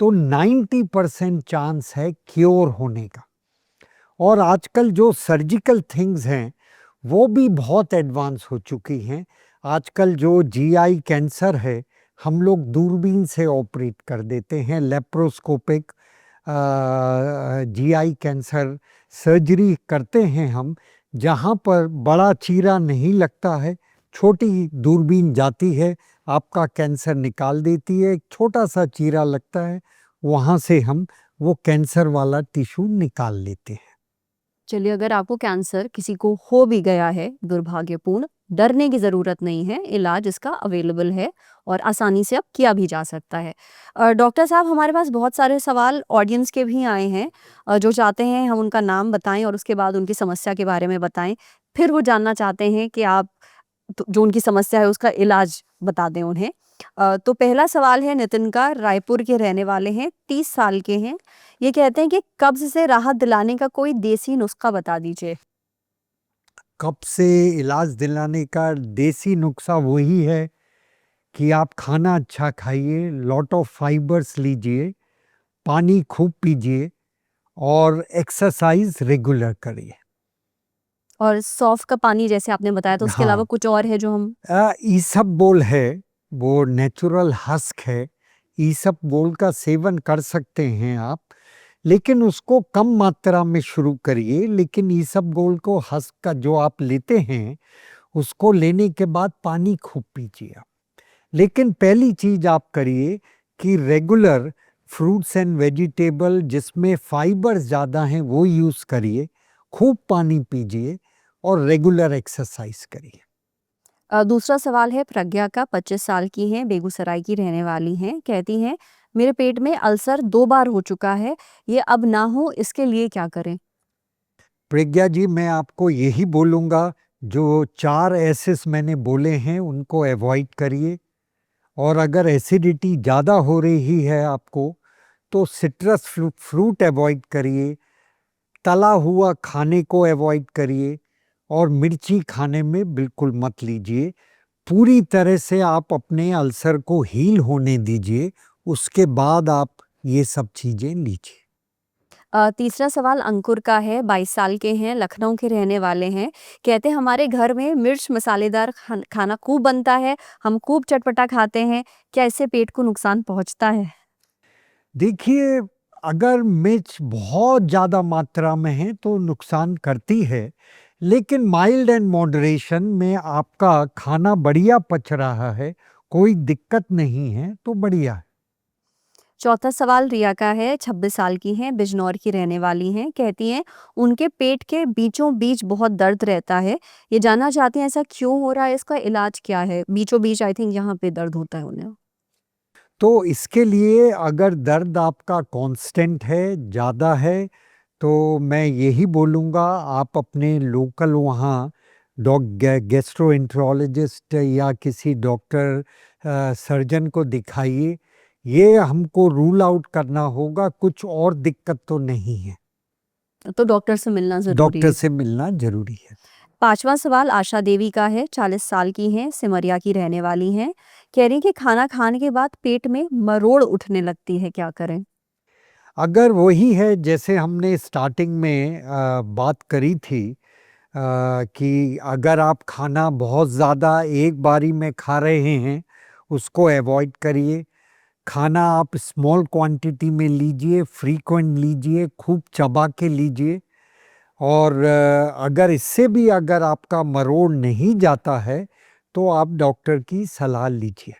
[SPEAKER 2] तो 90% चांस है क्योर होने का। और आजकल जो सर्जिकल थिंग्स हैं वो भी बहुत एडवांस हो चुकी हैं। आजकल जो जीआई कैंसर है हम लोग दूरबीन से ऑपरेट कर देते हैं, लेप्रोस्कोपिक जीआई कैंसर सर्जरी करते हैं हम, जहाँ पर बड़ा चीरा नहीं लगता है, छोटी दूरबीन जाती है, आपका कैंसर निकाल देती है, एक छोटा सा चीरा लगता है, वहाँ से हम वो कैंसर वाला टिश्यू निकाल लेते हैं।
[SPEAKER 1] चलिए, अगर आपको कैंसर किसी को हो भी गया है, दुर्भाग्यपूर्ण, डरने की ज़रूरत नहीं है, इलाज इसका अवेलेबल है और आसानी से अब किया भी जा सकता है। डॉक्टर साहब, हमारे पास बहुत सारे सवाल ऑडियंस के भी आए हैं, जो चाहते हैं हम उनका नाम बताएं और उसके बाद उनकी समस्या के बारे में बताएं। फिर वो जानना चाहते हैं कि आप जो उनकी समस्या है उसका इलाज बता दें उन्हें। तो पहला सवाल है नितिन का, रायपुर के रहने वाले हैं, 30 साल के हैं। ये कहते हैं कि कब्ज से राहत दिलाने का कोई देसी नुस्खा बता दीजिए।
[SPEAKER 2] कब्ज से इलाज दिलाने का देसी नुस्खा वही है कि आप खाना अच्छा खाइए, लॉट ऑफ फाइबर्स लीजिए, पानी खूब पीजिए और एक्सरसाइज रेगुलर करिए।
[SPEAKER 1] और सौंफ का पानी जैसे आपने बताया, तो उसके अलावा
[SPEAKER 2] हाँ,
[SPEAKER 1] कुछ और है जो हम
[SPEAKER 2] ईसबगोल है, वो नेचुरल हस्क है, ईसबगोल का सेवन कर सकते हैं आप, लेकिन उसको कम मात्रा में शुरू करिए। लेकिन ईसबगोल को हस्क का जो आप लेते हैं, उसको लेने के बाद पानी खूब पीजिए आप। लेकिन पहली चीज आप करिए कि रेगुलर फ्रूट्स एंड वेजिटेबल जिसमें फाइबर ज़्यादा हैं वो यूज़ करिए, खूब पानी पीजिए और रेगुलर एक्सरसाइज करिए।
[SPEAKER 1] दूसरा सवाल है प्रज्ञा का, 25 साल की हैं, बेगूसराय की रहने वाली हैं। कहती हैं, मेरे पेट में अल्सर 2 बार हो चुका है, ये अब ना हो, इसके लिए क्या करें?
[SPEAKER 2] प्रज्ञा जी, मैं आपको यही बोलूँगा, जो 4 एसेस मैंने बोले हैं उनको अवॉइड करिए। और अगर एसिडिटी ज़्यादा हो रही है आपको, तो सिट्रस फ्रूट अवॉइड करिए, तला हुआ खाने को अवॉइड करिए और मिर्ची खाने में बिल्कुल मत लीजिए। पूरी तरह से आप अपने अल्सर को हील होने दीजिए, उसके बाद आप ये सब चीज़ें लीजिए।
[SPEAKER 1] तीसरा सवाल अंकुर का है, 22 साल के हैं, लखनऊ के रहने वाले हैं। कहते हैं, हमारे घर में मिर्च मसालेदार खाना खूब बनता है, हम खूब चटपटा खाते हैं, क्या इससे पेट को नुकसान पहुंचता है?
[SPEAKER 2] देखिए, अगर मिर्च बहुत ज़्यादा मात्रा में है तो नुकसान करती है, लेकिन माइल्ड एंड मॉडरेशन में आपका खाना बढ़िया पच रहा है, कोई दिक्कत नहीं है, तो बढ़िया है।
[SPEAKER 1] चौथा सवाल रिया का है, 26 साल की हैं, बिजनौर की रहने वाली हैं। कहती हैं, उनके पेट के बीचों बीच बहुत दर्द रहता है, ये जानना चाहती हैं ऐसा क्यों हो रहा है, इसका इलाज क्या है? बीचों बीच आई थिंक यहाँ पे दर्द होता है उन्हें।
[SPEAKER 2] तो इसके लिए अगर दर्द आपका कांस्टेंट है, ज़्यादा है, तो मैं यही बोलूँगा, आप अपने लोकल वहाँ गैस्ट्रोएंटरोलॉजिस्ट या किसी डॉक्टर सर्जन को दिखाइए। ये हमको रूल आउट करना होगा, कुछ और दिक्कत तो नहीं है।
[SPEAKER 1] तो डॉक्टर से मिलना ज़रूरी
[SPEAKER 2] डॉक्टर
[SPEAKER 1] है।
[SPEAKER 2] से मिलना ज़रूरी है।
[SPEAKER 1] पांचवा सवाल आशा देवी का है, 40 साल की हैं, सिमरिया की रहने वाली हैं। कह रही हैं कि खाना खाने के बाद पेट में मरोड़ उठने लगती है, क्या करें?
[SPEAKER 2] अगर वही है जैसे हमने स्टार्टिंग में बात करी थी, कि अगर आप खाना बहुत ज़्यादा एक बारी में खा रहे हैं, उसको अवॉइड करिए। खाना आप स्मॉल क्वांटिटी में लीजिए, फ्रीक्वेंट लीजिए, खूब चबा के लीजिए। और अगर इससे भी अगर आपका मरोड़ नहीं जाता है, तो आप डॉक्टर की सलाह लीजिए।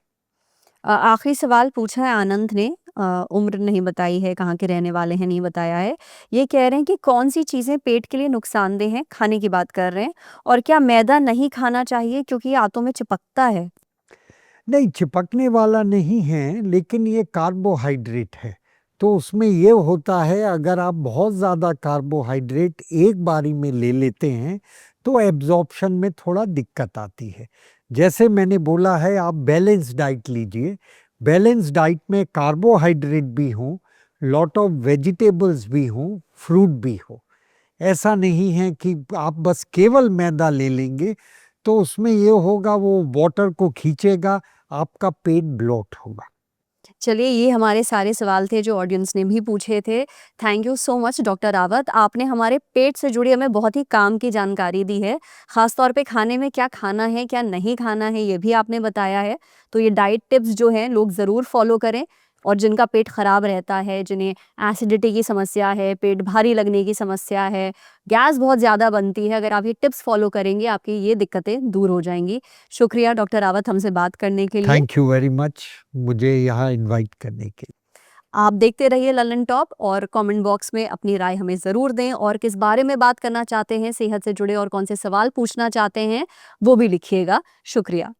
[SPEAKER 1] आखिरी सवाल पूछा है आनंद ने, उम्र नहीं बताई है, कहाँ के रहने वाले हैं नहीं बताया है। ये कह रहे हैं कि कौन सी चीज़ें पेट के लिए नुकसानदेह हैं, खाने की बात कर रहे हैं, और क्या मैदा नहीं खाना चाहिए क्योंकि ये आंतों में चिपकता है?
[SPEAKER 2] नहीं, चिपकने वाला नहीं है, लेकिन ये कार्बोहाइड्रेट है। तो उसमें ये होता है, अगर आप बहुत ज़्यादा कार्बोहाइड्रेट एक बारी में ले लेते हैं, तो एब्जॉर्प्शन में थोड़ा दिक्कत आती है। जैसे मैंने बोला है, आप बैलेंस डाइट लीजिए। बैलेंस डाइट में कार्बोहाइड्रेट भी हो, लॉट ऑफ वेजिटेबल्स भी हों, फ्रूट भी हो। ऐसा नहीं है कि आप बस केवल मैदा ले लेंगे, तो उसमें ये होगा, वो वाटर को खींचेगा, आपका पेट ब्लॉट होगा।
[SPEAKER 1] चलिए, ये हमारे सारे सवाल थे जो ऑडियंस ने भी पूछे थे। Thank you so much doctor Rawat, आपने हमारे पेट से जुड़ी हमें बहुत ही काम की जानकारी दी है। ख़ास तौर पे खाने में क्या खाना है, क्या नहीं खाना है, ये भी आपने बताया है। तो ये डाइट टिप्स जो हैं लोग ज़रूर फ़ॉलो करें, और जिनका पेट ख़राब रहता है, जिन्हें एसिडिटी की समस्या है, पेट भारी लगने की समस्या है, गैस बहुत ज़्यादा बनती है, अगर आप ये टिप्स फ़ॉलो करेंगे, आपकी ये दिक्कतें दूर हो जाएँगी। शुक्रिया डॉक्टर रावत हमसे बात करने के लिए।
[SPEAKER 2] थैंक यू वेरी मच मुझे यहाँ इनवाइट करने के लिए।
[SPEAKER 1] आप देखते रहिए ललन टॉप, और कमेंट बॉक्स में अपनी राय हमें ज़रूर दें, और किस बारे में बात करना चाहते हैं सेहत से जुड़े, और कौन से सवाल पूछना चाहते हैं वो भी लिखिएगा। शुक्रिया।